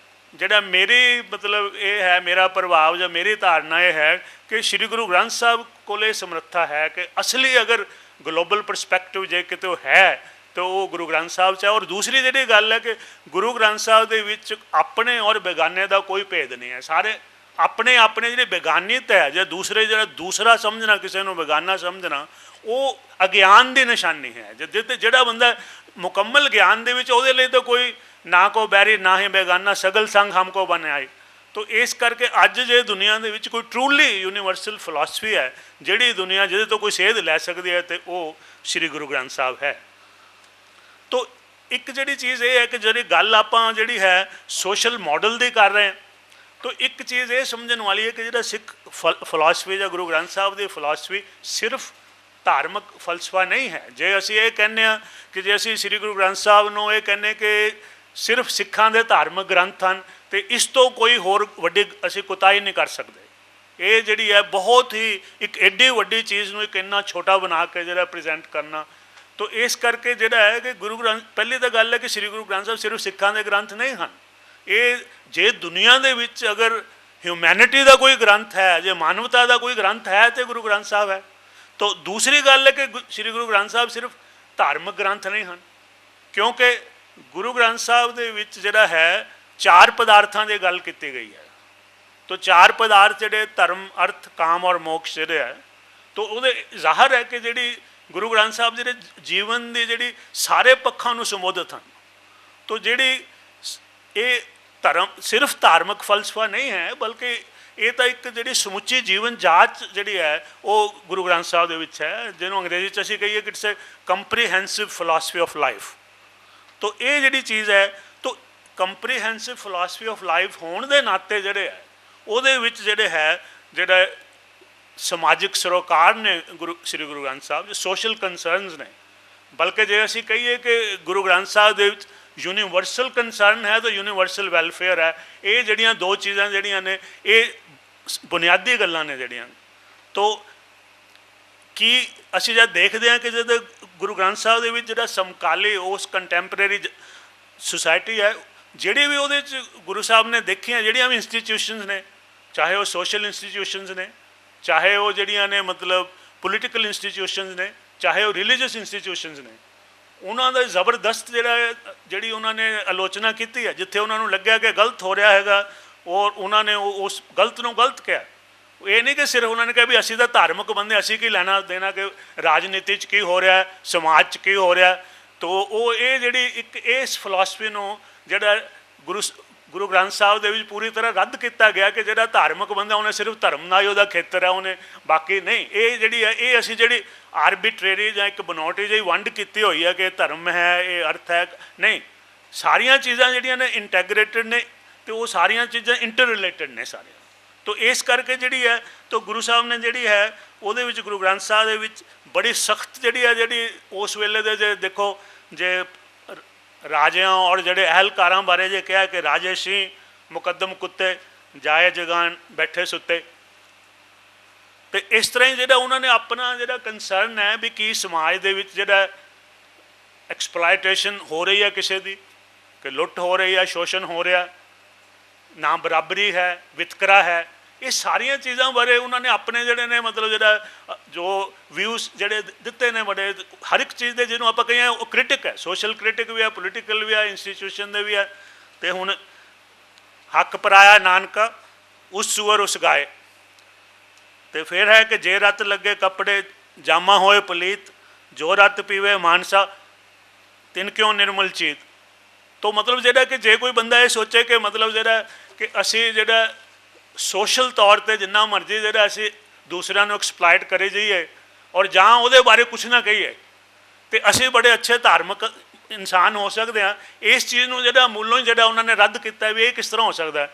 ਜਿਹੜਾ ਮੇਰੀ ਮਤਲਬ ਇਹ ਹੈ, ਮੇਰਾ ਪ੍ਰਭਾਵ ਜਾਂ ਮੇਰੀ ਧਾਰਨਾ ਇਹ ਹੈ ਕਿ ਸ਼੍ਰੀ ਗੁਰੂ ਗ੍ਰੰਥ ਸਾਹਿਬ ਕੋਲ ਇਹ ਸਮਰੱਥਾ ਹੈ ਕਿ ਅਸਲੀ ਅਗਰ ਗਲੋਬਲ ਪਰਸਪੈਕਟਿਵ ਜੇ ਕਿਤੇ ਹੈ ਤਾਂ ਉਹ ਗੁਰੂ ਗ੍ਰੰਥ ਸਾਹਿਬ 'ਚ ਹੈ। ਔਰ ਦੂਸਰੀ ਜਿਹੜੀ ਗੱਲ ਹੈ ਕਿ ਗੁਰੂ ਗ੍ਰੰਥ ਸਾਹਿਬ ਦੇ ਵਿੱਚ ਆਪਣੇ ਔਰ ਬੇਗਾਨੇ ਦਾ ਕੋਈ ਭੇਦ ਨਹੀਂ ਹੈ। ਸਾਰੇ ਆਪਣੇ ਆਪਣੇ ਜਿਹੜੇ ਬੇਗਾਨੀਤ ਹੈ ਜਾਂ ਦੂਸਰਾ ਸਮਝਣਾ, ਕਿਸੇ ਨੂੰ ਬੇਗਾਨਾ ਸਮਝਣਾ, ਉਹ ਅਗਿਆਨ ਦੀ ਨਿਸ਼ਾਨੀ ਹੈ। ਜਿਹੜਾ ਬੰਦਾ ਮੁਕੰਮਲ ਗਿਆਨ ਦੇ ਵਿੱਚ, ਉਹਦੇ ਲਈ ਤਾਂ ਕੋਈ ਨਾ ਕੋ ਬੈਰੀ ਨਾ ਹੀ ਬੇਗਾਨਾ, ਸਗਲ ਸੰਗ ਹਮਕੋ ਬਣਾਏ। ਤੋ ਇਸ ਕਰਕੇ ਅੱਜ ਜੇ ਦੁਨੀਆ ਦੇ ਵਿੱਚ ਕੋਈ ਟਰੂਲੀ ਯੂਨੀਵਰਸਲ ਫਿਲਾਸਫੀ ਹੈ ਜਿਹੜੀ ਦੁਨੀਆ ਜਿਹਦੇ ਤੋਂ ਕੋਈ ਸੇਧ ਲੈ ਸਕਦੀ ਹੈ ਤੇ ਉਹ ਸ਼੍ਰੀ ਗੁਰੂ ਗ੍ਰੰਥ ਸਾਹਿਬ ਹੈ। ਤੋ ਇੱਕ ਜਿਹੜੀ ਚੀਜ਼ ਇਹ ਹੈ ਕਿ ਜਿਹੜੀ ਗੱਲ ਆਪਾਂ ਜਿਹੜੀ ਹੈ ਸੋਸ਼ਲ ਮਾਡਲ ਦੀ ਕਰ ਰਹੇ ਹਾਂ, ਤੋ ਇੱਕ ਚੀਜ਼ ਇਹ ਸਮਝਣ ਵਾਲੀ ਹੈ ਕਿ ਜਿਹੜਾ ਸਿੱਖ ਫਿਲਾਸਫੀ ਜਾਂ ਗੁਰੂ ਗ੍ਰੰਥ ਸਾਹਿਬ ਦੀ ਫਿਲਾਸਫੀ ਸਿਰਫ ਧਾਰਮਿਕ ਫਲਸਫਾ ਨਹੀਂ ਹੈ। ਜੇ ਅਸੀਂ ਇਹ ਕਹਿੰਦੇ ਹਾਂ ਕਿ ਜੇ ਅਸੀਂ ਸ਼੍ਰੀ ਗੁਰੂ ਗ੍ਰੰਥ ਸਾਹਿਬ ਨੂੰ ਇਹ ਕਹਿੰਦੇ ਕਿ ਸਿਰਫ ਸਿੱਖਾਂ ਦੇ ਧਾਰਮਿਕ ਗ੍ਰੰਥ ਹਨ ਤੇ ਇਸ ਤੋਂ ਕੋਈ ਹੋਰ ਵੱਡੀ ਅਸੀਂ ਕੁਤਾਹੀ ਨਹੀਂ ਕਰ ਸਕਦੇ। ਇਹ ਜਿਹੜੀ ਹੈ ਬਹੁਤ ਹੀ ਇੱਕ ਐਡੀ ਵੱਡੀ ਚੀਜ਼ ਨੂੰ ਇੱਕ ਇੰਨਾ ਛੋਟਾ ਬਣਾ ਕੇ ਜਿਹੜਾ ਪ੍ਰੈਜ਼ੈਂਟ ਕਰਨਾ। ਤੋ ਇਸ ਕਰਕੇ ਜਿਹੜਾ ਹੈ ਕਿ ਗੁਰੂ ਗ੍ਰੰਥ, ਪਹਿਲੀ ਤਾਂ ਗੱਲ ਹੈ ਕਿ ਸ਼੍ਰੀ ਗੁਰੂ ਗ੍ਰੰਥ ਸਾਹਿਬ ਸਿਰਫ ਸਿੱਖਾਂ ਦੇ ਗ੍ਰੰਥ ਨਹੀਂ ਹਨ। ਇਹ ਜੇ ਦੁਨੀਆ ਦੇ ਵਿੱਚ ਅਗਰ ਹਿਊਮੈਨਿਟੀ ਦਾ ਕੋਈ ਗ੍ਰੰਥ ਹੈ, ਜੇ ਮਾਨਵਤਾ ਦਾ ਕੋਈ ਗ੍ਰੰਥ ਹੈ ਤੇ ਗੁਰੂ ਗ੍ਰੰਥ ਸਾਹਿਬ ਹੈ। ਤੋ ਦੂਸਰੀ ਗੱਲ ਹੈ ਕਿ ਸ਼੍ਰੀ ਗੁਰੂ ਗ੍ਰੰਥ ਸਾਹਿਬ ਸਿਰਫ ਧਾਰਮਿਕ ਗ੍ਰੰਥ ਨਹੀਂ ਹਨ, ਕਿਉਂਕਿ ਗੁਰੂ ਗ੍ਰੰਥ ਸਾਹਿਬ ਦੇ ਵਿੱਚ ਜਿਹੜਾ ਹੈ 4 ਪਦਾਰਥਾਂ ਦੀ ਗੱਲ ਕੀਤੀ ਗਈ ਹੈ। ਤੋ 4 ਪਦਾਰਥ ਜਿਹੜੇ ਧਰਮ, ਅਰਥ, ਕਾਮ ਔਰ ਮੋਕਸ਼ ਜਿਹੜੇ ਹੈ, ਤੋ ਉਹਦੇ ਜ਼ਾਹਰ ਹੈ ਕਿ ਜਿਹੜੀ ਗੁਰੂ ਗ੍ਰੰਥ ਸਾਹਿਬ ਜਿਹੜੇ ਜੀਵਨ ਦੀ ਜਿਹੜੀ ਸਾਰੇ ਪੱਖਾਂ ਨੂੰ ਸੰਬੋਧਿਤ ਹਨ। ਤੋ ਜਿਹੜੀ ਇਹ ਧਰਮ ਸਿਰਫ ਧਾਰਮਿਕ ਫਲਸਫਾ ਨਹੀਂ ਹੈ, ਬਲਕਿ ਇਹ ਤਾਂ ਇੱਕ ਜਿਹੜੀ ਸਮੁੱਚੀ ਜੀਵਨ ਜਾਂਚ ਜਿਹੜੀ ਹੈ ਉਹ ਗੁਰੂ ਗ੍ਰੰਥ ਸਾਹਿਬ ਦੇ ਵਿੱਚ ਹੈ, ਜਿਹਨੂੰ ਅੰਗਰੇਜ਼ੀ 'ਚ ਅਸੀਂ ਕਹੀਏ ਕਿ it's A comprehensive philosophy of life. ਤੋ ਇਹ ਜਿਹੜੀ ਚੀਜ਼ ਹੈ, ਤੋ ਕੰਪਰੀਹੈਂਸਿਵ ਫਿਲਾਸਫੀ ਆਫ ਲਾਈਫ ਹੋਣ ਦੇ ਨਾਤੇ ਜਿਹੜੇ ਹੈ ਉਹਦੇ ਵਿੱਚ ਜਿਹੜਾ ਸਮਾਜਿਕ ਸਰੋਕਾਰ ਨੇ ਸ਼੍ਰੀ ਗੁਰੂ ਗ੍ਰੰਥ ਸਾਹਿਬ ਦੇ ਸੋਸ਼ਲ ਕੰਸਰਨਸ ਨੇ। ਬਲਕਿ ਜੇ ਅਸੀਂ ਕਹੀਏ ਕਿ ਗੁਰੂ ਗ੍ਰੰਥ ਸਾਹਿਬ ਦੇ ਵਿੱਚ ਯੂਨੀਵਰਸਲ ਕੰਸਰਨ ਹੈ ਤਾਂ ਯੂਨੀਵਰਸਲ ਵੈਲਫੇਅਰ ਹੈ। ਇਹ ਜਿਹੜੀਆਂ 2 ਚੀਜ਼ਾਂ ਜਿਹੜੀਆਂ ਨੇ ਇਹ ਬੁਨਿਆਦੀ ਗੱਲਾਂ ਨੇ ਜਿਹੜੀਆਂ। ਤੋ ਕੀ ਅਸੀਂ ਜਦ ਦੇਖਦੇ ਹਾਂ ਕਿ ਜਦ ਗੁਰੂ ਗ੍ਰੰਥ ਸਾਹਿਬ ਦੇ ਵਿੱਚ ਜਿਹੜਾ ਸਮਕਾਲੀ ਉਸ ਕੰਟੈਂਪਰੇਰੀ ਸੁਸਾਇਟੀ ਹੈ, ਜਿਹੜੀ ਵੀ ਉਹਦੇ 'ਚ ਗੁਰੂ ਸਾਹਿਬ ਨੇ ਦੇਖੀਆਂ ਜਿਹੜੀਆਂ ਵੀ ਇੰਸਟੀਟਿਊਸ਼ਨਸ ਨੇ, ਚਾਹੇ ਉਹ ਸੋਸ਼ਲ ਇੰਸਟੀਟਿਊਸ਼ਨਸ ਨੇ, ਚਾਹੇ ਉਹ ਜਿਹੜੀਆਂ ਨੇ ਮਤਲਬ ਪੋਲੀਟੀਕਲ ਇੰਸਟੀਟਿਊਸ਼ਨਸ ਨੇ, ਚਾਹੇ ਉਹ ਰਿਲੀਜੀਅਸ ਇੰਸਟੀਟਿਊਸ਼ਨਸ ਨੇ, ਉਹਨਾਂ ਦਾ ਜ਼ਬਰਦਸਤ ਜਿਹੜੀ ਉਹਨਾਂ ਨੇ ਆਲੋਚਨਾ ਕੀਤੀ ਹੈ। ਜਿੱਥੇ ਉਹਨਾਂ ਨੂੰ ਲੱਗਿਆ ਕਿ ਗਲਤ ਹੋ ਰਿਹਾ ਹੈਗਾ ਔਰ ਉਹਨਾਂ ਨੇ ਉਸ ਗਲਤ ਨੂੰ ਗਲਤ ਕਿਹਾ। ਇਹ ਨਹੀਂ ਕਿ ਸਿਰਫ ਉਹਨਾਂ ਨੇ ਕਿਹਾ ਵੀ ਅਸੀਂ ਤਾਂ ਧਾਰਮਿਕ ਬੰਦੇ, ਅਸੀਂ ਕੀ ਲੈਣਾ ਦੇਣਾ ਕਿ ਰਾਜਨੀਤੀ 'ਚ ਕੀ ਹੋ ਰਿਹਾ, ਸਮਾਜ 'ਚ ਕੀ ਹੋ ਰਿਹਾ। ਤੋ ਉਹ ਇਹ ਜਿਹੜੀ ਇੱਕ ਇਸ ਫਿਲਾਸਫੀ ਨੂੰ ਜਿਹੜਾ ਗੁਰੂ ਗ੍ਰੰਥ ਸਾਹਿਬ ਦੇ ਵਿੱਚ ਪੂਰੀ ਤਰ੍ਹਾਂ ਰੱਦ ਕੀਤਾ ਗਿਆ ਕਿ ਜਿਹੜਾ ਧਾਰਮਿਕ ਬੰਦਾ ਉਹਨੇ ਸਿਰਫ ਧਰਮ ਨਾਲ ਹੀ ਉਹਦਾ ਖੇਤਰ ਹੈ, ਉਹਨੇ ਬਾਕੀ ਨਹੀਂ। ਇਹ ਜਿਹੜੀ ਹੈ ਇਹ ਅਸੀਂ ਜਿਹੜੀ ਆਰਬਿਟਰੇਰੀ ਜਾਂ ਇੱਕ ਬਨੌਟੀ ਜਿਹੀ ਵੰਡ ਕੀਤੀ ਹੋਈ ਹੈ ਕਿ ਧਰਮ ਹੈ, ਇਹ ਅਰਥ ਹੈ, ਨਹੀਂ। ਸਾਰੀਆਂ ਚੀਜ਼ਾਂ ਜਿਹੜੀਆਂ ਨੇ ਇੰਟੈਗਰੇਟਡ ਨੇ ਤੇ ਉਹ ਸਾਰੀਆਂ ਚੀਜ਼ਾਂ ਇੰਟਰ ਰਿਲੇਟਡ ਨੇ ਸਾਰੀਆਂ। ਤੋ ਇਸ ਕਰਕੇ ਜਿਹੜੀ ਹੈ ਤੋ ਗੁਰੂ ਸਾਹਿਬ ਨੇ ਜਿਹੜੀ ਹੈ ਉਹਦੇ ਵਿੱਚ ਗੁਰੂ ਗ੍ਰੰਥ ਸਾਹਿਬ ਦੇ ਵਿੱਚ ਬੜੀ ਸਖਤ ਜਿਹੜੀ ਉਸ ਵੇਲੇ ਦੇ ਜੇ ਦੇਖੋ ਜੇ ਰਾਜਿਆਂ ਔਰ ਜਿਹੜੇ ਅਹਿਲਕਾਰਾਂ ਬਾਰੇ ਜੇ ਕਿਹਾ ਕਿ ਰਾਜੇ ਸੀ ਮੁਕੱਦਮ ਕੁੱਤੇ ਜਾਏ ਜਗਾਨ ਬੈਠੇ ਸੁੱਤੇ। ਤੇ ਇਸ ਤਰ੍ਹਾਂ ਹੀ ਜਿਹੜਾ ਉਹਨਾਂ ਨੇ ਆਪਣਾ ਜਿਹੜਾ ਕੰਸਰਨ ਹੈ ਵੀ ਕੀ ਸਮਾਜ ਦੇ ਵਿੱਚ ਜਿਹੜਾ ਐਕਸਪਲਾਇਟੇਸ਼ਨ ਹੋ ਰਹੀ ਹੈ ਕਿਸੇ ਦੀ, ਕਿ ਲੁੱਟ ਹੋ ਰਹੀ ਹੈ, ਸ਼ੋਸ਼ਣ ਹੋ ਰਿਹਾ, ਨਾ ਬਰਾਬਰੀ ਹੈ, ਵਿਤਕਰਾ ਹੈ, ਇਹ ਸਾਰੀਆਂ ਚੀਜ਼ਾਂ ਬਾਰੇ ਉਹਨਾਂ ਨੇ ਆਪਣੇ ਜਿਹੜੇ ਨੇ ਮਤਲਬ ਜਿਹੜਾ ਜੋ ਵਿਊਜ਼ ਜਿਹੜੇ ਦਿੱਤੇ ਨੇ ਬੜੇ ਹਰ ਇੱਕ ਚੀਜ਼ ਦੇ ਜਿਹਨੂੰ ਆਪਾਂ ਕਹੀਏ ਉਹ ਕ੍ਰਿਟਿਕ ਹੈ, ਸੋਸ਼ਲ ਕ੍ਰਿਟਿਕ ਵੀ ਹੈ, ਪੋਲੀਟੀਕਲ ਵੀ ਹੈ, ਇੰਸਟੀਟਿਊਸ਼ਨ ਦੇ ਵੀ ਹੈ। ਤੇ ਹੁਣ ਹੱਕ ਪਰਾਇਆ ਨਾਨਕਾ ਉਸ ਸੂਅਰ ਉਸ ਗਾਏ, ਤੇ ਫਿਰ ਹੈ ਕਿ ਜੇ ਰੱਤ ਲੱਗੇ ਕੱਪੜੇ ਜਾਮਾ ਹੋਏ ਪਲੀਤ, ਜੋ ਰੱਤ ਪੀਵੇ ਮਾਨਸਾ ਤਿਨ ਕਿਉਂ ਨਿਰਮਲ ਚੀਤ। ਤੋ ਮਤਲਬ ਜਿਹੜਾ ਕਿ ਜੇ ਕੋਈ ਬੰਦਾ ਇਹ ਸੋਚੇ ਕਿ ਮਤਲਬ ਜਿਹੜਾ ਕਿ ਅਸੀਂ ਜਿਹੜਾ ਸੋਸ਼ਲ ਤੌਰ 'ਤੇ ਜਿੰਨਾ ਮਰਜ਼ੀ ਜਿਹੜਾ ਅਸੀਂ ਦੂਸਰਿਆਂ ਨੂੰ ਐਕਸਪਲਾਇਟ ਕਰੇ ਜਾਈਏ ਔਰ ਜਾਂ ਉਹਦੇ ਬਾਰੇ ਕੁਛ ਨਾ ਕਹੀਏ ਤੇ ਅਸੀਂ ਬੜੇ ਅੱਛੇ ਧਾਰਮਿਕ ਇਨਸਾਨ ਹੋ ਸਕਦੇ ਹਾਂ, ਇਸ ਚੀਜ਼ ਨੂੰ ਜਿਹੜਾ ਮੂਲੋਂ ਹੀ ਜਿਹੜਾ ਉਹਨਾਂ ਨੇ ਰੱਦ ਕੀਤਾ ਵੀ ਇਹ ਕਿਸ ਤਰ੍ਹਾਂ ਹੋ ਸਕਦਾ ਹੈ।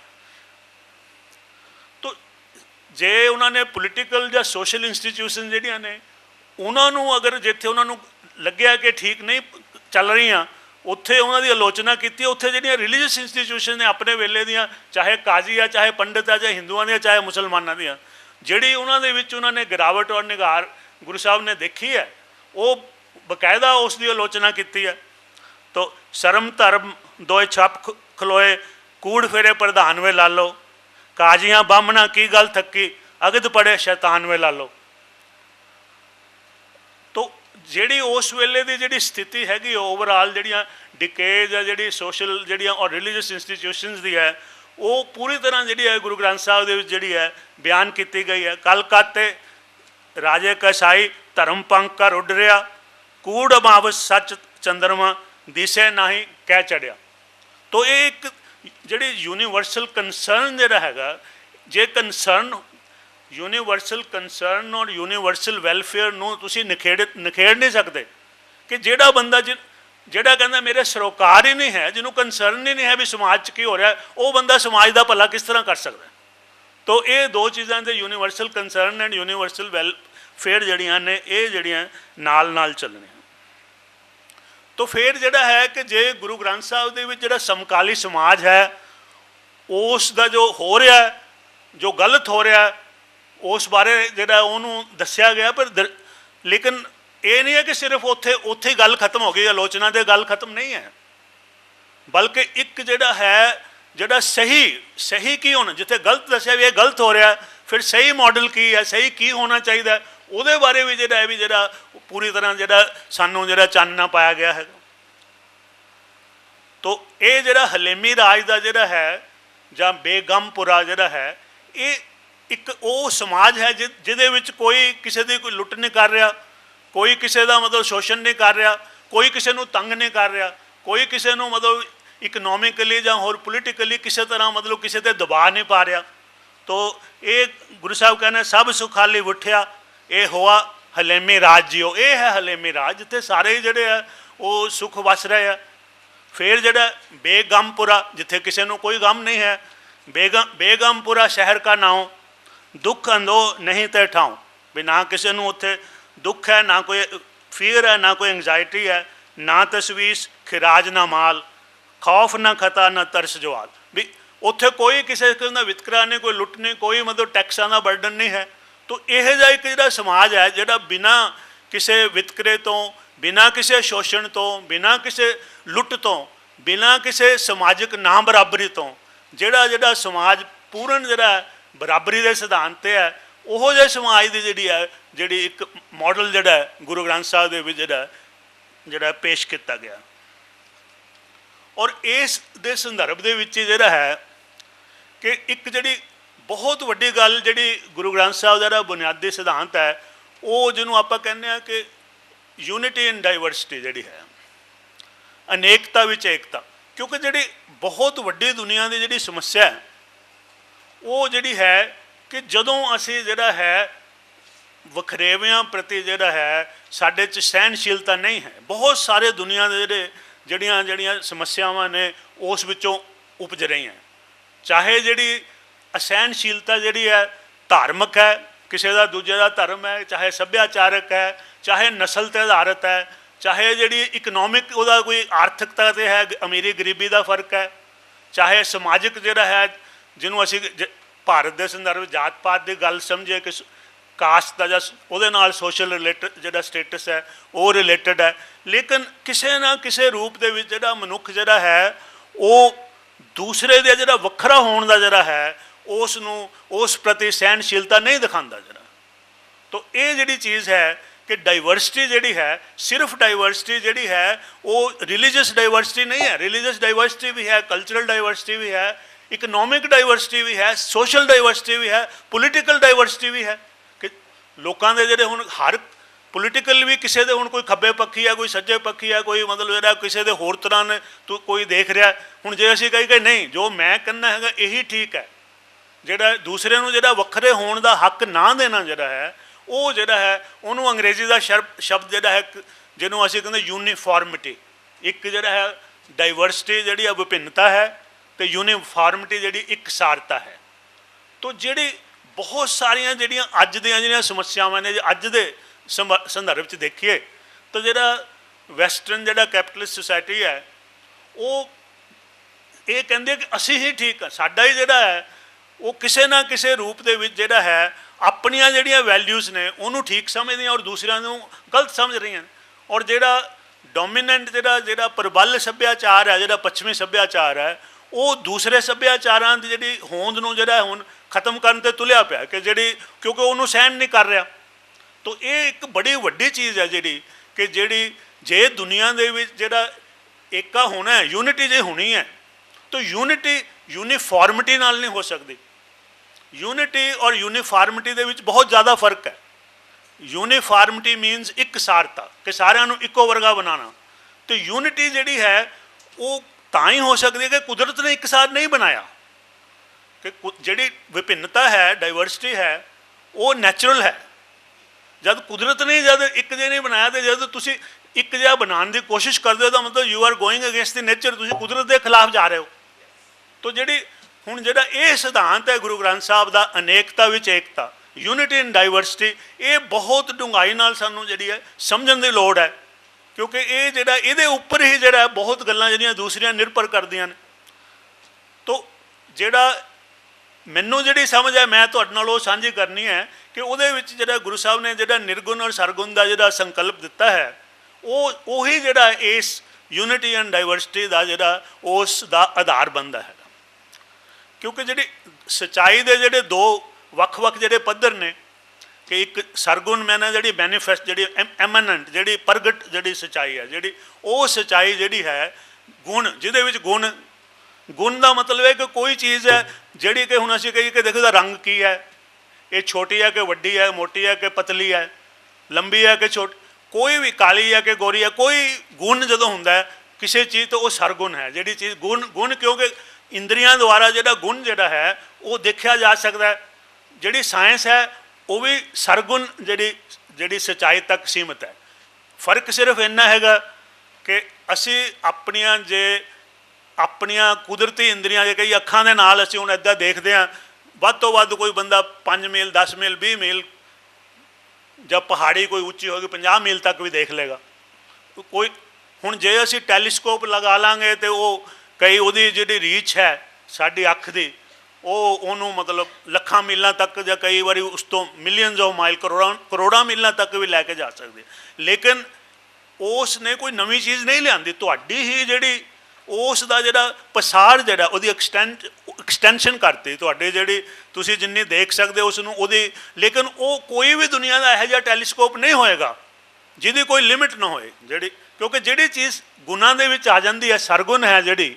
ਤੋ ਜੇ ਉਹਨਾਂ ਨੇ ਪੋਲੀਟੀਕਲ ਜਾਂ ਸੋਸ਼ਲ ਇੰਸਟੀਟਿਊਸ਼ਨ ਜਿਹੜੀਆਂ ਨੇ ਉਹਨਾਂ ਨੂੰ ਅਗਰ ਜਿੱਥੇ ਉਹਨਾਂ ਨੂੰ ਲੱਗਿਆ ਕਿ ਠੀਕ ਨਹੀਂ ਚੱਲ ਰਹੀਆਂ ਉੱਥੇ ਉਹਨਾਂ ਦੀ ਆਲੋਚਨਾ ਕੀਤੀ, ਉੱਥੇ ਜਿਹੜੀਆਂ ਰਿਲੀਜੀਅਸ ਇੰਸਟੀਟਿਊਸ਼ਨ ਨੇ ਆਪਣੇ ਵੇਲੇ ਦੀਆਂ, ਚਾਹੇ ਕਾਜ਼ੀ ਆ, ਚਾਹੇ ਪੰਡਤ ਆ, ਚਾਹੇ ਹਿੰਦੂਆਂ ਦੀਆਂ, ਚਾਹੇ ਮੁਸਲਮਾਨਾਂ ਦੀਆਂ, ਜਿਹੜੀ ਉਹਨਾਂ ਦੇ ਵਿੱਚ ਉਹਨਾਂ ਨੇ ਗਿਰਾਵਟ ਔਰ ਨਿਗਾਰ ਗੁਰੂ ਸਾਹਿਬ ਨੇ ਦੇਖੀ ਹੈ, ਉਹ ਬਕਾਇਦਾ ਉਸ ਦੀ ਆਲੋਚਨਾ ਕੀਤੀ ਹੈ। ਤੋ ਸ਼ਰਮ ਧਰਮ ਦੋਏ ਛੱਪ ਖਲੋਏ, ਕੂੜ ਫੇਰੇ ਪ੍ਰਧਾਨ ਵੇ ਲਾਲੋ, ਕਾਜ਼ੀਆਂ ਬਾਹਮਣਾ ਕੀ ਗੱਲ ਥੱਕੀ, ਅਗਦ ਪੜੇ ਸ਼ੈਤਾਨ ਵੇ ਲਾਲੋ। ਤੋ ਜਿਹੜੀ ਉਸ ਵੇਲੇ ਦੀ ਜਿਹੜੀ ਸਥਿਤੀ ਹੈਗੀ ਓਵਰਆਲ ਜਿਹੜੀਆਂ ਡਿਕੇਜ ਆ ਜਿਹੜੀ ਸੋਸ਼ਲ ਜਿਹੜੀਆਂ ਔਰ ਰਿਲੀਜੀਅਸ ਇੰਸਟੀਟਿਊਸ਼ਨਸ ਦੀ ਹੈ ਉਹ ਪੂਰੀ ਤਰ੍ਹਾਂ ਜਿਹੜੀ ਹੈ ਗੁਰੂ ਗ੍ਰੰਥ ਸਾਹਿਬ ਦੇ ਵਿੱਚ ਜਿਹੜੀ ਹੈ ਬਿਆਨ ਕੀਤੀ ਗਈ ਹੈ। ਕਲ ਕਾਤੇ ਰਾਜੇ ਕਸਾਈ ਧਰਮ ਪੰਖ ਕਰ ਉੱਡ ਰਿਹਾ, ਕੂੜ ਅਮਾਵਸ ਸੱਚ ਚੰਦਰਮਾ ਦਿਸੇ ਨਹੀਂ ਕਹਿ ਚੜਿਆ। ਤੋ ਇਹ ਇੱਕ ਜਿਹੜੀ ਯੂਨੀਵਰਸਲ ਕੰਸਰਨ ਜਿਹੜਾ ਹੈਗਾ, ਜੇ ਕੰਸਰਨ ਯੂਨੀਵਰਸਲ ਕੰਸਰਨ ਔਰ ਯੂਨੀਵਰਸਲ ਵੈਲਫੇਅਰ ਨੂੰ ਤੁਸੀਂ ਨਿਖੇੜ ਨਹੀਂ ਸਕਦੇ ਕਿ ਜਿਹੜਾ ਬੰਦਾ ਜਿਹੜਾ ਕਹਿੰਦਾ ਮੇਰੇ ਸਰੋਕਾਰ ਹੀ ਨਹੀਂ ਹੈ, ਜਿਹਨੂੰ ਕੰਸਰਨ ਹੀ ਨਹੀਂ ਹੈ ਵੀ ਸਮਾਜ 'ਚ ਕੀ ਹੋ ਰਿਹਾ, ਉਹ ਬੰਦਾ ਸਮਾਜ ਦਾ ਭਲਾ ਕਿਸ ਤਰ੍ਹਾਂ ਕਰ ਸਕਦਾ। ਤੋ ਇਹ ਦੋ ਚੀਜ਼ਾਂ ਦੇ universal concern and universal welfare ਜਿਹੜੀਆਂ ਨੇ ਇਹ ਜਿਹੜੀਆਂ ਨਾਲ ਨਾਲ ਚੱਲਣੀਆਂ। ਤੋ ਫਿਰ ਜਿਹੜਾ ਹੈ ਕਿ ਜੇ ਗੁਰੂ ਗ੍ਰੰਥ ਸਾਹਿਬ ਦੇ ਵਿੱਚ ਜਿਹੜਾ ਸਮਕਾਲੀ ਸਮਾਜ ਹੈ ਉਸ ਦਾ ਜੋ ਹੋ ਰਿਹਾ, ਜੋ ਗਲਤ ਹੋ ਰਿਹਾ, ਉਸ ਬਾਰੇ ਜਿਹੜਾ ਉਹਨੂੰ ਦੱਸਿਆ ਗਿਆ, ਪਰ ਲੇਕਿਨ ਇਹ ਨਹੀਂ ਹੈ ਕਿ ਸਿਰਫ ਉੱਥੇ ਹੀ ਗੱਲ ਖਤਮ ਹੋ ਗਈ, ਆਲੋਚਨਾ ਦੇ ਗੱਲ ਖਤਮ ਨਹੀਂ ਹੈ, ਬਲਕਿ ਇੱਕ ਜਿਹੜਾ ਹੈ ਜਿਹੜਾ ਸਹੀ ਕੀ ਹੋਣਾ, ਜਿੱਥੇ ਗਲਤ ਦੱਸਿਆ ਵੀ ਇਹ ਗਲਤ ਹੋ ਰਿਹਾ, ਫਿਰ ਸਹੀ ਮਾਡਲ ਕੀ ਹੈ, ਸਹੀ ਕੀ ਹੋਣਾ ਚਾਹੀਦਾ, ਉਹਦੇ ਬਾਰੇ ਵੀ ਜਿਹੜਾ ਹੈ ਵੀ ਜਿਹੜਾ ਪੂਰੀ ਤਰ੍ਹਾਂ ਜਿਹੜਾ ਸਾਨੂੰ ਜਿਹੜਾ ਚਾਨਣਾ ਪਾਇਆ ਗਿਆ ਹੈਗਾ। ਤੋ ਇਹ ਜਿਹੜਾ ਹਲੇਮੀ ਰਾਜ ਦਾ ਜਿਹੜਾ ਹੈ ਜਾਂ ਬੇਗਮਪੁਰਾ ਜਿਹੜਾ ਹੈ, ਇਹ ਇੱਕ ਉਹ ਸਮਾਜ ਹੈ ਜਿਹਦੇ ਵਿੱਚ ਕੋਈ ਕਿਸੇ ਦੀ ਕੋਈ ਲੁੱਟ ਨਹੀਂ ਕਰ ਰਿਹਾ, ਕੋਈ ਕਿਸੇ ਦਾ ਮਤਲਬ ਸ਼ੋਸ਼ਣ ਨਹੀਂ ਕਰ ਰਿਹਾ, ਕੋਈ ਕਿਸੇ ਨੂੰ ਤੰਗ ਨਹੀਂ ਕਰ ਰਿਹਾ, ਕੋਈ ਕਿਸੇ ਨੂੰ ਮਤਲਬ ਇਕਨੋਮਿਕਲੀ ਜਾਂ ਹੋਰ ਪੋਲੀਟੀਕਲੀ ਕਿਸੇ ਤਰ੍ਹਾਂ ਮਤਲਬ ਕਿਸੇ 'ਤੇ ਦਬਾਅ ਨਹੀਂ ਪਾ ਰਿਹਾ। ਤੋ ਇਹ ਗੁਰੂ ਸਾਹਿਬ ਕਹਿੰਦੇ ਸਭ ਸੁਖਾਲੀ ਉੱਠਿਆ, ਇਹ ਹੋਆ ਹਲੇਮੀ ਰਾਜ ਜੀਓ। ਇਹ ਹੈ ਹਲੇਮੀ ਰਾਜ ਜਿੱਥੇ ਸਾਰੇ ਜਿਹੜੇ ਆ ਉਹ ਸੁਖ ਵਸ ਰਹੇ ਆ। ਫਿਰ ਜਿਹੜਾ ਬੇਗਮਪੁਰਾ ਜਿੱਥੇ ਕਿਸੇ ਨੂੰ ਕੋਈ ਗਮ ਨਹੀਂ ਹੈ, ਬੇਗਮਪੁਰਾ ਸ਼ਹਿਰ ਕਾ ਨਾਉ, ਦੁੱਖ ਅੰਦੋ ਨਹੀਂ ਤੇ ਠਾਉ, ਵੀ ਨਾ ਕਿਸੇ ਨੂੰ ਉੱਥੇ ਦੁੱਖ ਹੈ, ਨਾ ਕੋਈ ਫੀਅਰ ਹੈ, ਨਾ ਕੋਈ ਐਂਗਜ਼ਾਇਟੀ ਹੈ, ਨਾ ਤਸਵੀਸ ਖਿਰਾਜ ਨਾ ਮਾਲ, ਖੌਫ ਨਾ ਖਤਾ ਨਾ ਤਰਸ ਜਵਾਲ, ਵੀ ਉੱਥੇ ਕੋਈ ਕਿਸੇ ਕਿਸਮ ਦਾ ਵਿਤਕਰਾ ਨਹੀਂ, ਕੋਈ ਲੁੱਟ ਨਹੀਂ, ਕੋਈ ਮਤਲਬ ਟੈਕਸਾਂ ਦਾ ਬਰਡਨ ਨਹੀਂ ਹੈ। ਤੋ ਇਹੋ ਜਿਹਾ ਇੱਕ ਜਿਹੜਾ ਸਮਾਜ ਹੈ ਜਿਹੜਾ ਬਿਨਾਂ ਕਿਸੇ ਵਿਤਕਰੇ ਤੋਂ, ਬਿਨਾਂ ਕਿਸੇ ਸ਼ੋਸ਼ਣ ਤੋਂ, ਬਿਨਾਂ ਕਿਸੇ ਲੁੱਟ ਤੋਂ, ਬਿਨਾਂ ਕਿਸੇ ਸਮਾਜਿਕ ਨਾ ਬਰਾਬਰੀ ਤੋਂ ਜਿਹੜਾ ਸਮਾਜ ਪੂਰਨ ਜਿਹੜਾ ਬਰਾਬਰੀ ਦੇ ਸਿਧਾਂਤ 'ਤੇ ਹੈ, ਉਹੋ ਜਿਹੇ ਸਮਾਜ ਦੀ ਜਿਹੜੀ ਇੱਕ ਮਾਡਲ ਜਿਹੜਾ ਗੁਰੂ ਗ੍ਰੰਥ ਸਾਹਿਬ ਦੇ ਵਿੱਚ ਜਿਹੜਾ ਪੇਸ਼ ਕੀਤਾ ਗਿਆ। ਔਰ ਇਸ ਦੇ ਸੰਦਰਭ ਦੇ ਵਿੱਚ ਜਿਹੜਾ ਹੈ ਕਿ ਇੱਕ ਜਿਹੜੀ ਬਹੁਤ ਵੱਡੀ ਗੱਲ ਜਿਹੜੀ ਗੁਰੂ ਗ੍ਰੰਥ ਸਾਹਿਬ ਦਾ ਜਿਹੜਾ ਬੁਨਿਆਦੀ ਸਿਧਾਂਤ ਹੈ ਉਹ ਜਿਹਨੂੰ ਆਪਾਂ ਕਹਿੰਦੇ ਹਾਂ ਕਿ ਯੂਨਿਟੀ ਇਨ ਡਾਈਵਰਸਿਟੀ ਜਿਹੜੀ ਹੈ, ਅਨੇਕਤਾ ਵਿੱਚ ਏਕਤਾ। ਕਿਉਂਕਿ ਜਿਹੜੀ ਬਹੁਤ ਵੱਡੀ ਦੁਨੀਆ ਦੀ ਜਿਹੜੀ ਸਮੱਸਿਆ ਹੈ ਉਹ ਜਿਹੜੀ ਹੈ ਕਿ ਜਦੋਂ ਅਸੀਂ ਜਿਹੜਾ ਹੈ ਵਖਰੇਵਿਆਂ ਪ੍ਰਤੀ ਜਿਹੜਾ ਹੈ ਸਾਡੇ 'ਚ ਸਹਿਣਸ਼ੀਲਤਾ ਨਹੀਂ ਹੈ, ਬਹੁਤ ਸਾਰੇ ਦੁਨੀਆ ਦੇ ਜਿਹੜੀਆਂ ਸਮੱਸਿਆਵਾਂ ਨੇ ਉਸ ਵਿੱਚੋਂ ਉਪਜ ਰਹੀਆਂ। ਚਾਹੇ ਜਿਹੜੀ ਅਸਹਿਣਸ਼ੀਲਤਾ ਜਿਹੜੀ ਹੈ ਧਾਰਮਿਕ ਹੈ, ਕਿਸੇ ਦਾ ਦੂਜੇ ਦਾ ਧਰਮ ਹੈ, ਚਾਹੇ ਸੱਭਿਆਚਾਰਕ ਹੈ, ਚਾਹੇ ਨਸਲ 'ਤੇ ਆਧਾਰਿਤ ਹੈ, ਚਾਹੇ ਜਿਹੜੀ ਇਕਨੋਮਿਕ ਉਹਦਾ ਕੋਈ ਆਰਥਿਕਤਾ 'ਤੇ ਹੈ, ਅਮੀਰੀ ਗਰੀਬੀ ਦਾ ਫਰਕ ਹੈ, ਚਾਹੇ ਸਮਾਜਿਕ ਜਿਹੜਾ ਹੈ ਜਿਹਨੂੰ ਅਸੀਂ ਭਾਰਤ ਦੇ ਸੰਦਰਭ ਜਾਤ ਪਾਤ ਦੀ ਗੱਲ ਸਮਝੇ ਕਿ ਕਾਸਟ ਦਾ ਜਾਂ ਉਹਦੇ ਨਾਲ ਸੋਸ਼ਲ ਰਿਲੇਟਡ ਜਿਹੜਾ ਸਟੇਟਸ ਹੈ ਉਹ ਰਿਲੇਟਡ ਹੈ। ਲੇਕਿਨ ਕਿਸੇ ਨਾ ਕਿਸੇ ਰੂਪ ਦੇ ਵਿੱਚ ਜਿਹੜਾ ਮਨੁੱਖ ਜਿਹੜਾ ਹੈ ਉਹ ਦੂਸਰੇ ਦੇ ਜਿਹੜਾ ਵੱਖਰਾ ਹੋਣ ਦਾ ਜਿਹੜਾ ਹੈ उस प्रति सहनशीलता नहीं दिखाता जरा। तो ये जिहड़ी चीज़ है कि डाइवर्सिटी जिहड़ी है, सिर्फ डाइवर्सिटी जिहड़ी है वो रिलीजियस डाइवर्सिटी नहीं है, रिलीजियस डाइवर्सिटी भी है, कल्चरल डाइवर्सिटी भी है, इकनॉमिक डाइवर्सिटी भी है, सोशल डाइवर्सिटी भी है, पोलीटिकल डाइवर्सिटी भी है कि लोगों के जिहड़े हुण हर पोलीटिकल भी किसी दे हुण कोई खब्बे पक्षी है, कोई सज्जे पक्षी है, कोई मतलब जिहड़ा किसी दे होर तरह ने तो कोई देख रहा हुण जे असीं कही कि नहीं जो मैं कहना है यही ठीक है, जिहड़ा दूसरे नूं जिहड़ा वखरे होण दा हक ना देना जिहड़ा है वो जिहड़ा है उहनूं अंग्रेजी का शब्द जिहड़ा है जिन्हों असीं कहंदे यूनीफॉर्मिटी, एक जिहड़ा है डाइवर्सिटी जिहड़ी विभिन्नता है तो यूनीफॉर्मिटी जिहड़ी इकसारता है। तो जिहड़ी बहुत सारियां जिहड़ियां अज दियां जिहड़ियां समस्यावां ने अज दे संदर्भ च देखिए तो जिहड़ा वैसटर्न जिहड़ा कैपिटलिस्ट सोसाइटी है वो ये कहंदे कि असीं ही ठीक है, साडा ही जिहड़ा है वो किसी ना किसी रूप दे विच जिहड़ा है अपनियां जिहड़ियां वैल्यूज़ ने उन्होंने ठीक समझदियां और दूसरियां नूं गलत समझ रही हैं। और जिहड़ा डोमीनेंट जिहड़ा प्रबल सभ्याचार है, जिहड़ा पश्चिमी सभ्याचार है वो दूसरे सभ्याचारां दी जिहड़ी होंद नूं जिहड़ा हुण खत्म करन ते तुलिया पिया कि जिहड़ी क्योंकि उहनूं सहन नहीं कर रहा। तो ये एक बड़ी वड्डी चीज़ है जिहड़ी कि जिहड़ी जे दुनिया दे विच जिहड़ा एका होना है, यूनिटी जे होनी है तो यूनिटी यूनीफॉर्मिटी नाल नहीं हो सकती। यूनिटी और यूनीफॉर्मिटी दे विच बहुत ज़्यादा फर्क है। यूनीफॉर्मिटी मीनस इकसारता कि सारिਆਂ ਨੂੰ ਇੱਕੋ ਵਰਗਾ बनाना, तो यूनिटी जिहड़ी है वो तां ही हो सकती है कि कुदरत ने इकसार नहीं बनाया कि जिहड़ी विभिन्नता है डाइवर्सिटी है वो नैचुरल है। जब कुदरत ने जब एक जे नहीं बनाया तो जब तुसी एक जिहा बनाने की कोशिश करते हो तो मतलब you are going against the nature, तुसी कुदरत के खिलाफ जा रहे हो। तो जिहड़ी हुण जिहड़ा ये सिद्धांत है गुरु ग्रंथ साहब का अनेकता विच एकता, यूनिटी इन डाइवर्सिटी, ये बहुत डूंघाई नाल सानूं जिहड़ी है समझण दी लोड़ है क्योंकि ये जिहड़ा इहदे उपर ही जिहड़ा बहुत गल्लां जिहड़ियां दूसरियां निर्भर करदियां ने। तो जिहड़ा मैनूं जिहड़ी समझ है मैं तुहाडे नाल ओह साझी करनी है कि उहदे विच जिहड़ा गुरु साहब ने जिहड़ा निर्गुण और सरगुण का जिहड़ा संकल्प दिता है वो ही जिहड़ा इस यूनिटी एंड डाइवर्सिटी का जिहड़ा उस दा आधार बनता है। क्योंकि जिहड़ी सच्चाई दे जिहड़े दो वख-वख जिहड़े पद्धर ने कि एक सरगुण मैंने जिहड़ी मैनीफेस्ट जिहड़ी एमनेंट जिहड़ी प्रगट जिहड़ी सच्चाई है, जिहड़ी वो सच्चाई जिहड़ी है गुण जिहदे विच गुण गुण का मतलब है कि कोई चीज़ है जिहड़ी कि हुण असीं कहीए कि देखो रंग की है, ये छोटी है कि वड्डी है, मोटी है कि पतली है, लंबी है कि छोटी, कोई भी काली है कि गोरी है, कोई गुण जदों हुंदा है किसी चीज़ तो वो सरगुण है। जिहड़ी चीज़ गुण क्योंकि इंद्रियां द्वारा जिहड़ा गुण जिहड़ा है वो देखा जा सकता है। जिहड़ी साइंस है वो भी सरगुण जिहड़ी सच्चाई तक सीमित है। फर्क सिर्फ इन्ना हैगा कि असी अपनियां जे अपनियां कुदरती इंद्रियां जे कई अखां दे नाल असीं हुण इदां देखदे हां, वध तो वध कोई बंदा 5 मील 10 मील 20 मील, जब पहाड़ी कोई उच्ची होगी 50 मील तक भी देख लेगा कोई। हुण जे असीं टैलीस्कोप लगा लांगे तो वो कई उहदी जिहड़ी रीच है साडी अख दी वो मतलब लखां मीलों तक या कई बार उस तो मिलियंस ऑफ माइल करोड़ां मीलों तक भी लैके जा सकते। लेकिन उसने कोई नवी चीज़ नहीं लियांदी, तुहाडी ही जिहड़ी उस दा जिहड़ा पसार जिहड़ा उहदी एक्सटेंशन करती तुहाडी जिहड़ी तुसीं जिन्नी देख सकते हो उसनूं उहदी। लेकिन वो कोई भी दुनिया का इहो जिहा टैलीस्कोप नहीं होएगा जिहदी कोई लिमिट ना होए जिहड़ी, क्योंकि जिहड़ी चीज़ गुणां दे विच आ जांदी है सरगुण है जिहड़ी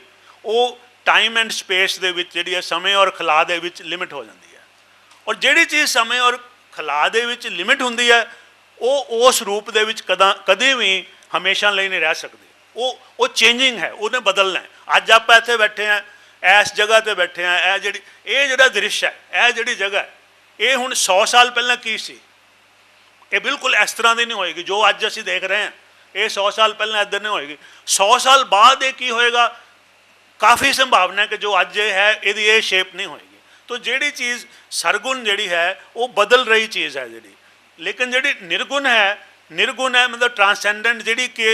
वो टाइम एंड स्पेस दे विच जिहड़ी है समय और खला दे विच लिमिट हो जाती है। और जिहड़ी चीज़ समय और खला दे विच लिमिट हुंदी है वो उस रूप दे विच कदी भी हमेशा लिए नहीं रह सकती। वो चेंजिंग है, उन्हें बदलना है। अज आप इत्थे बैठे हैं इस जगह पर बैठे हैं, ये जिहड़ा दृश्य है यह जिहड़ी जगह है ये हुण 100 साल पहले की सी, ये बिल्कुल इस तरह की नहीं होएगी जो अज असीं देख रहे हैं। ये 100 साल पहले इधर नहीं होएगी, 100 साल बाद ये की होएगा काफ़ी संभावना है कि जो अज है ये शेप नहीं होएगी। तो जिहड़ी चीज़ सरगुण जिहड़ी है वो बदल रही चीज़ है जिहड़ी, लेकिन जिहड़ी निर्गुण है मतलब ट्रांससेंडेंट जिहड़ी कि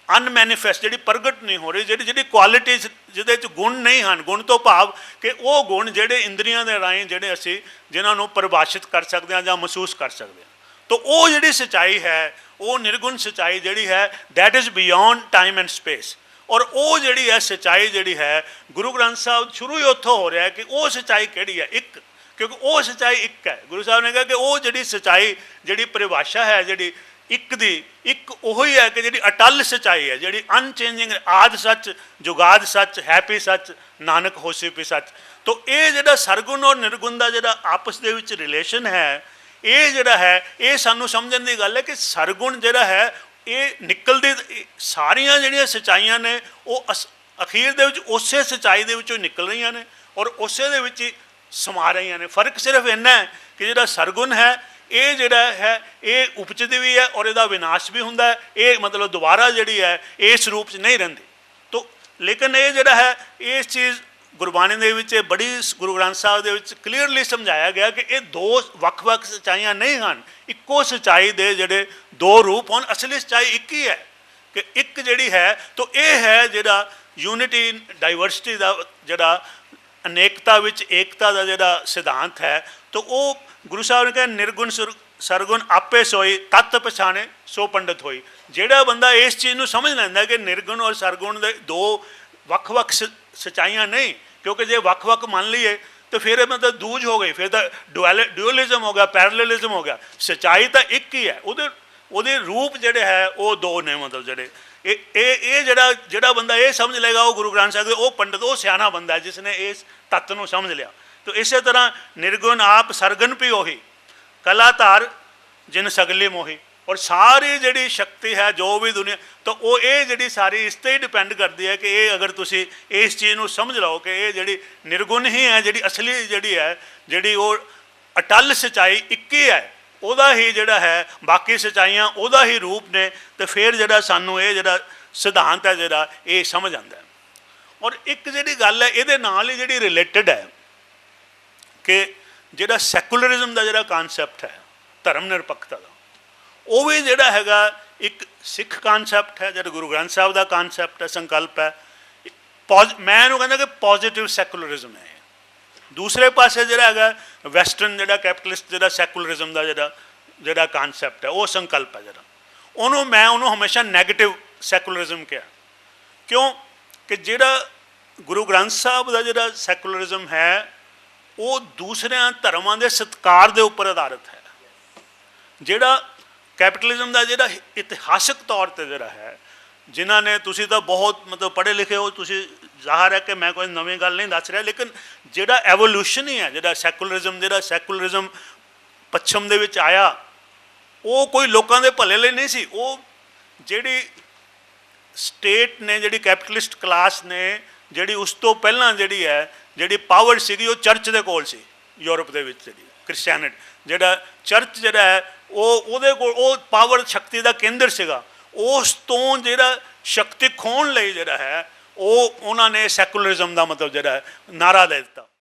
अनमैनीफेस्ट जिहड़ी प्रगट नहीं हो रही, जिहड़ी क्वालिटीज़ जिहदे च गुण नहीं हैं। गुण तो भाव कि वो गुण जिहड़े इंद्रियां दे राहीं जिहड़े असीं जिन्हां नूं परिभाषित कर सकते हैं जां महसूस कर सकते हैं। तो वो जिहड़ी सच्चाई है वो निर्गुण सच्चाई जिहड़ी है that is beyond time and space, ਔਰ ਉਹ ਜਿਹੜੀ ਹੈ ਸੱਚਾਈ ਜਿਹੜੀ ਹੈ ਗੁਰੂ ਗ੍ਰੰਥ ਸਾਹਿਬ ਸ਼ੁਰੂ ਹੀ ਉੱਥੋਂ ਹੋ ਰਿਹਾ ਹੈ ਕਿ ਉਹ ਸੱਚਾਈ ਕਿਹੜੀ ਹੈ, ਇੱਕ, ਕਿਉਂਕਿ ਉਹ ਸੱਚਾਈ ਇੱਕ ਹੈ। ਗੁਰੂ ਸਾਹਿਬ ਨੇ ਕਿਹਾ ਕਿ ਉਹ ਜਿਹੜੀ ਸੱਚਾਈ, ਜਿਹੜੀ ਪਰਿਭਾਸ਼ਾ ਹੈ ਜਿਹੜੀ ਇੱਕ ਦੀ, ਇੱਕ ਉਹੀ ਹੈ ਕਿ ਜਿਹੜੀ ਅਟਲ ਸੱਚਾਈ ਹੈ, ਜਿਹੜੀ ਅਨਚੇਂਜਿੰਗ, ਆਦ ਸੱਚ, ਜੁਗਾਦ ਸੱਚ, ਹੈਪੀ ਸੱਚ, ਨਾਨਕ ਹੋਸੀ ਪੀ ਸੱਚ। ਤਾਂ ਇਹ ਜਿਹੜਾ ਸਰਗੁਣ ਔਰ ਨਿਰਗੁਣ ਦਾ ਜਿਹੜਾ ਆਪਸ ਦੇ ਵਿੱਚ ਰਿਲੇਸ਼ਨ ਹੈ, ਇਹ ਜਿਹੜਾ ਹੈ ਇਹ ਸਾਨੂੰ ਸਮਝਣ ਦੀ ਗੱਲ ਹੈ ਕਿ ਸਰਗੁਣ ਜਿਹੜਾ ਹੈ ਇਹ ਨਿਕਲਦੀ, ਸਾਰੀਆਂ ਜਿਹੜੀਆਂ ਸੱਚਾਈਆਂ ਨੇ ਉਹ ਅਖੀਰ ਦੇ ਵਿੱਚ ਉਸੇ ਸੱਚਾਈ ਦੇ ਵਿੱਚੋਂ ਨਿਕਲ ਰਹੀਆਂ ਨੇ ਔਰ ਉਸੇ ਦੇ ਵਿੱਚ ਹੀ ਸਮਾ ਰਹੀਆਂ ਨੇ। ਫਰਕ ਸਿਰਫ ਇੰਨਾ ਹੈ ਕਿ ਜਿਹੜਾ ਸਰਗੁਣ ਹੈ ਇਹ ਜਿਹੜਾ ਹੈ ਇਹ ਉਪਜਦੀ ਵੀ ਹੈ ਔਰ ਇਹਦਾ ਵਿਨਾਸ਼ ਵੀ ਹੁੰਦਾ ਹੈ, ਇਹ ਮਤਲਬ ਦੁਬਾਰਾ ਜਿਹੜੀ ਹੈ ਇਸ ਰੂਪ 'ਚ ਨਹੀਂ ਰਹਿੰਦੀ। ਤੋ ਲੇਕਿਨ ਇਹ ਜਿਹੜਾ ਹੈ ਇਸ ਚੀਜ਼ ਗੁਰਬਾਣੀ ਦੇ ਵਿੱਚ ਬੜੀ, ਗੁਰੂ ਗ੍ਰੰਥ ਸਾਹਿਬ ਦੇ ਵਿੱਚ ਕਲੀਅਰਲੀ ਸਮਝਾਇਆ ਗਿਆ ਕਿ ਇਹ ਦੋ ਵੱਖ-ਵੱਖ ਸੱਚਾਈਆਂ ਨਹੀਂ ਹਨ, ਇੱਕੋ ਸੱਚਾਈ ਦੇ ਜਿਹੜੇ ਦੋ ਰੂਪ ਹਨ। ਅਸਲੀ ਸੱਚਾਈ ਇੱਕ ਹੀ ਹੈ ਕਿ ਇੱਕ ਜਿਹੜੀ ਹੈ ਤਾਂ ਇਹ ਹੈ ਜਿਹੜਾ ਯੂਨਿਟੀ ਡਾਈਵਰਸਿਟੀ ਦਾ, ਜਿਹੜਾ ਅਨੇਕਤਾ ਵਿੱਚ ਏਕਤਾ ਦਾ ਜਿਹੜਾ ਸਿਧਾਂਤ ਹੈ। ਤਾਂ ਉਹ ਗੁਰੂ ਸਾਹਿਬ ਨੇ ਕਿਹਾ ਨਿਰਗੁਣ ਸਰਗੁਣ ਆਪੇ ਸੋਈ, ਤਤ ਪਛਾਣੇ ਸੋ ਪੰਡਤ ਹੋਈ। ਜਿਹੜਾ ਬੰਦਾ ਇਸ ਚੀਜ਼ ਨੂੰ ਸਮਝ ਲੈਂਦਾ ਕਿ ਨਿਰਗੁਣ ਔਰ ਸਰਗੁਣ ਦੇ ਦੋ ਵੱਖ-ਵੱਖ ਸੱਚਾਈਆਂ ਨਹੀਂ, ਕਿਉਂਕਿ ਜੇ ਵੱਖ-ਵੱਖ ਮੰਨ ਲਈਏ ਤਾਂ ਫਿਰ ਇਹ ਮਤਲਬ ਦੂਜ ਹੋ ਗਈ, ਫਿਰ ਤਾਂ ਡਿਊਅਲਿਜ਼ਮ ਹੋ ਗਿਆ, ਪੈਰਲਲਿਜ਼ਮ ਹੋ ਗਿਆ। ਸੱਚਾਈ ਤਾਂ ਇੱਕ ਹੀ ਹੈ, ਉਹਦੇ ਰੂਪ ਜਿਹੜੇ ਹੈ ਉਹ ਦੋ ਨੇ। ਮਤਲਬ ਜਿਹੜੇ ਇਹ ਜਿਹੜਾ ਬੰਦਾ ਇਹ ਸਮਝ ਲਏਗਾ ਉਹ ਗੁਰੂ ਗ੍ਰੰਥ ਸਾਹਿਬ ਦੇ ਉਹ ਪੰਡਤ, ਉਹ ਸਿਆਣਾ ਬੰਦਾ ਹੈ ਜਿਸ ਨੇ ਇਸ ਤੱਤ ਨੂੰ ਸਮਝ ਲਿਆ। ਤਾਂ ਇਸੇ ਤਰ੍ਹਾਂ ਨਿਰਗੁਣ ਆਪ ਸਰਗਨ ਵੀ ਉਹੀ, ਕਲਾਧਾਰ ਜਿਨ ਸਗਲੀ ਮੋਹੀ। ਔਰ ਸਾਰੀ ਜਿਹੜੀ ਸ਼ਕਤੀ ਹੈ ਜੋ ਵੀ ਦੁਨੀਆ, ਤਾਂ ਉਹ ਇਹ ਜਿਹੜੀ ਸਾਰੀ ਇਸ 'ਤੇ ਹੀ ਡਿਪੈਂਡ ਕਰਦੀ ਹੈ ਕਿ ਇਹ ਅਗਰ ਤੁਸੀਂ ਇਸ ਚੀਜ਼ ਨੂੰ ਸਮਝ ਲਓ ਕਿ ਇਹ ਜਿਹੜੀ ਨਿਰਗੁਣ ਹੀ ਹੈ, ਜਿਹੜੀ ਅਸਲੀ ਜਿਹੜੀ ਹੈ, ਜਿਹੜੀ ਉਹ ਅਟਲ ਸੱਚਾਈ ਇੱਕ ਹੀ ਹੈ, ਉਹਦਾ ਹੀ ਜਿਹੜਾ ਹੈ ਬਾਕੀ ਸੱਚਾਈਆਂ ਉਹਦਾ ਹੀ ਰੂਪ ਨੇ। ਤੇ ਫਿਰ ਜਿਹੜਾ ਸਾਨੂੰ ਇਹ ਜਿਹੜਾ ਸਿਧਾਂਤ ਹੈ ਜਿਹੜਾ ਇਹ ਸਮਝ ਆਉਂਦਾ। ਔਰ ਇੱਕ ਜਿਹੜੀ ਗੱਲ ਹੈ ਇਹਦੇ ਨਾਲ ਹੀ ਜਿਹੜੀ ਰਿਲੇਟਡ ਹੈ ਕਿ ਜਿਹੜਾ ਸੈਕੂਲਰਿਜ਼ਮ ਦਾ ਜਿਹੜਾ ਕਨਸੈਪਟ ਹੈ, ਧਰਮ ਨਿਰਪੱਖਤਾ ਦਾ, ਉਹ ਵੀ ਜਿਹੜਾ ਹੈਗਾ ਇੱਕ ਸਿੱਖ ਕਨਸੈਪਟ ਹੈ, ਜਿਹੜਾ ਗੁਰੂ ਗ੍ਰੰਥ ਸਾਹਿਬ ਦਾ ਕਨਸੈਪਟ ਹੈ, ਸੰਕਲਪ ਹੈ। ਮੈਂ ਇਹਨੂੰ ਕਹਿੰਦਾ ਕਿ ਪੋਜ਼ਿਟਿਵ ਸੈਕੂਲਰਿਜ਼ਮ ਹੈ। ਦੂਸਰੇ ਪਾਸੇ ਜਿਹੜਾ ਹੈਗਾ ਵੈਸਟਰਨ ਜਿਹੜਾ ਕੈਪੀਟਲਿਸਟ ਜਿਹੜਾ ਸੈਕੂਲਰਿਜ਼ਮ ਦਾ ਜਿਹੜਾ ਕਨਸੈਪਟ ਹੈ, ਉਹ ਸੰਕਲਪ ਹੈ ਜਿਹੜਾ, ਉਹਨੂੰ ਹਮੇਸ਼ਾ ਨੈਗੇਟਿਵ ਸੈਕੂਲਰਿਜ਼ਮ ਕਿਹਾ। ਕਿਉਂ ਕਿ ਜਿਹੜਾ ਗੁਰੂ ਗ੍ਰੰਥ ਸਾਹਿਬ ਦਾ ਜਿਹੜਾ ਸੈਕੂਲਰਿਜ਼ਮ ਹੈ ਉਹ ਦੂਸਰਿਆਂ ਧਰਮਾਂ ਦੇ ਸਤਿਕਾਰ ਦੇ ਉੱਪਰ ਆਧਾਰਿਤ ਹੈ। ਜਿਹੜਾ ਕੈਪੀਟਲਿਜ਼ਮ ਦਾ ਜਿਹੜਾ ਇਤਿਹਾਸਕ ਤੌਰ 'ਤੇ ਜਿਹੜਾ ਹੈ, ਜਿਨ੍ਹਾਂ ਨੇ, ਤੁਸੀਂ ਤਾਂ ਬਹੁਤ ਮਤਲਬ ਪੜ੍ਹੇ ਲਿਖੇ ਹੋ, ਤੁਸੀਂ, ਜ਼ਾਹਰ ਹੈ ਕਿ ਮੈਂ ਕੋਈ ਨਵੀਂ ਗੱਲ ਨਹੀਂ ਦੱਸ ਰਿਹਾ, ਲੇਕਿਨ ਜਿਹੜਾ ਐਵੋਲੂਸ਼ਨ ਹੀ ਹੈ, ਜਿਹੜਾ ਸੈਕੂਲਰਿਜ਼ਮ ਪੱਛਮ ਦੇ ਵਿੱਚ ਆਇਆ, ਉਹ ਕੋਈ ਲੋਕਾਂ ਦੇ ਭਲੇ ਲਈ ਨਹੀਂ ਸੀ। ਉਹ ਜਿਹੜੀ ਸਟੇਟ ਨੇ, ਜਿਹੜੀ ਕੈਪੀਟਲਿਸਟ ਕਲਾਸ ਨੇ, ਜਿਹੜੀ ਉਸ ਤੋਂ ਪਹਿਲਾਂ ਜਿਹੜੀ ਪਾਵਰ ਸੀਗੀ ਉਹ ਚਰਚ ਦੇ ਕੋਲ ਸੀ। ਯੂਰਪ ਦੇ ਵਿੱਚ ਜਿਹੜੀ ਕ੍ਰਿਸਚੈਨਿਟੀ, ਜਿਹੜਾ ਚਰਚ ਜਿਹੜਾ ਹੈ ਉਹਦੇ ਕੋਲ ਉਹ ਪਾਵਰ ਸ਼ਕਤੀ ਦਾ ਕੇਂਦਰ ਸੀਗਾ। ਉਸ ਤੋਂ ਜਿਹੜਾ ਸ਼ਕਤੀ ਖੋਹਣ ਲਈ ਜਿਹੜਾ ਹੈ ਉਹ ਉਹਨਾਂ ਨੇ ਸੈਕੂਲਰਿਜ਼ਮ ਦਾ ਮਤਲਬ ਜਿਹੜਾ ਹੈ ਨਾਅਰਾ ਦੇ ਦਿੱਤਾ।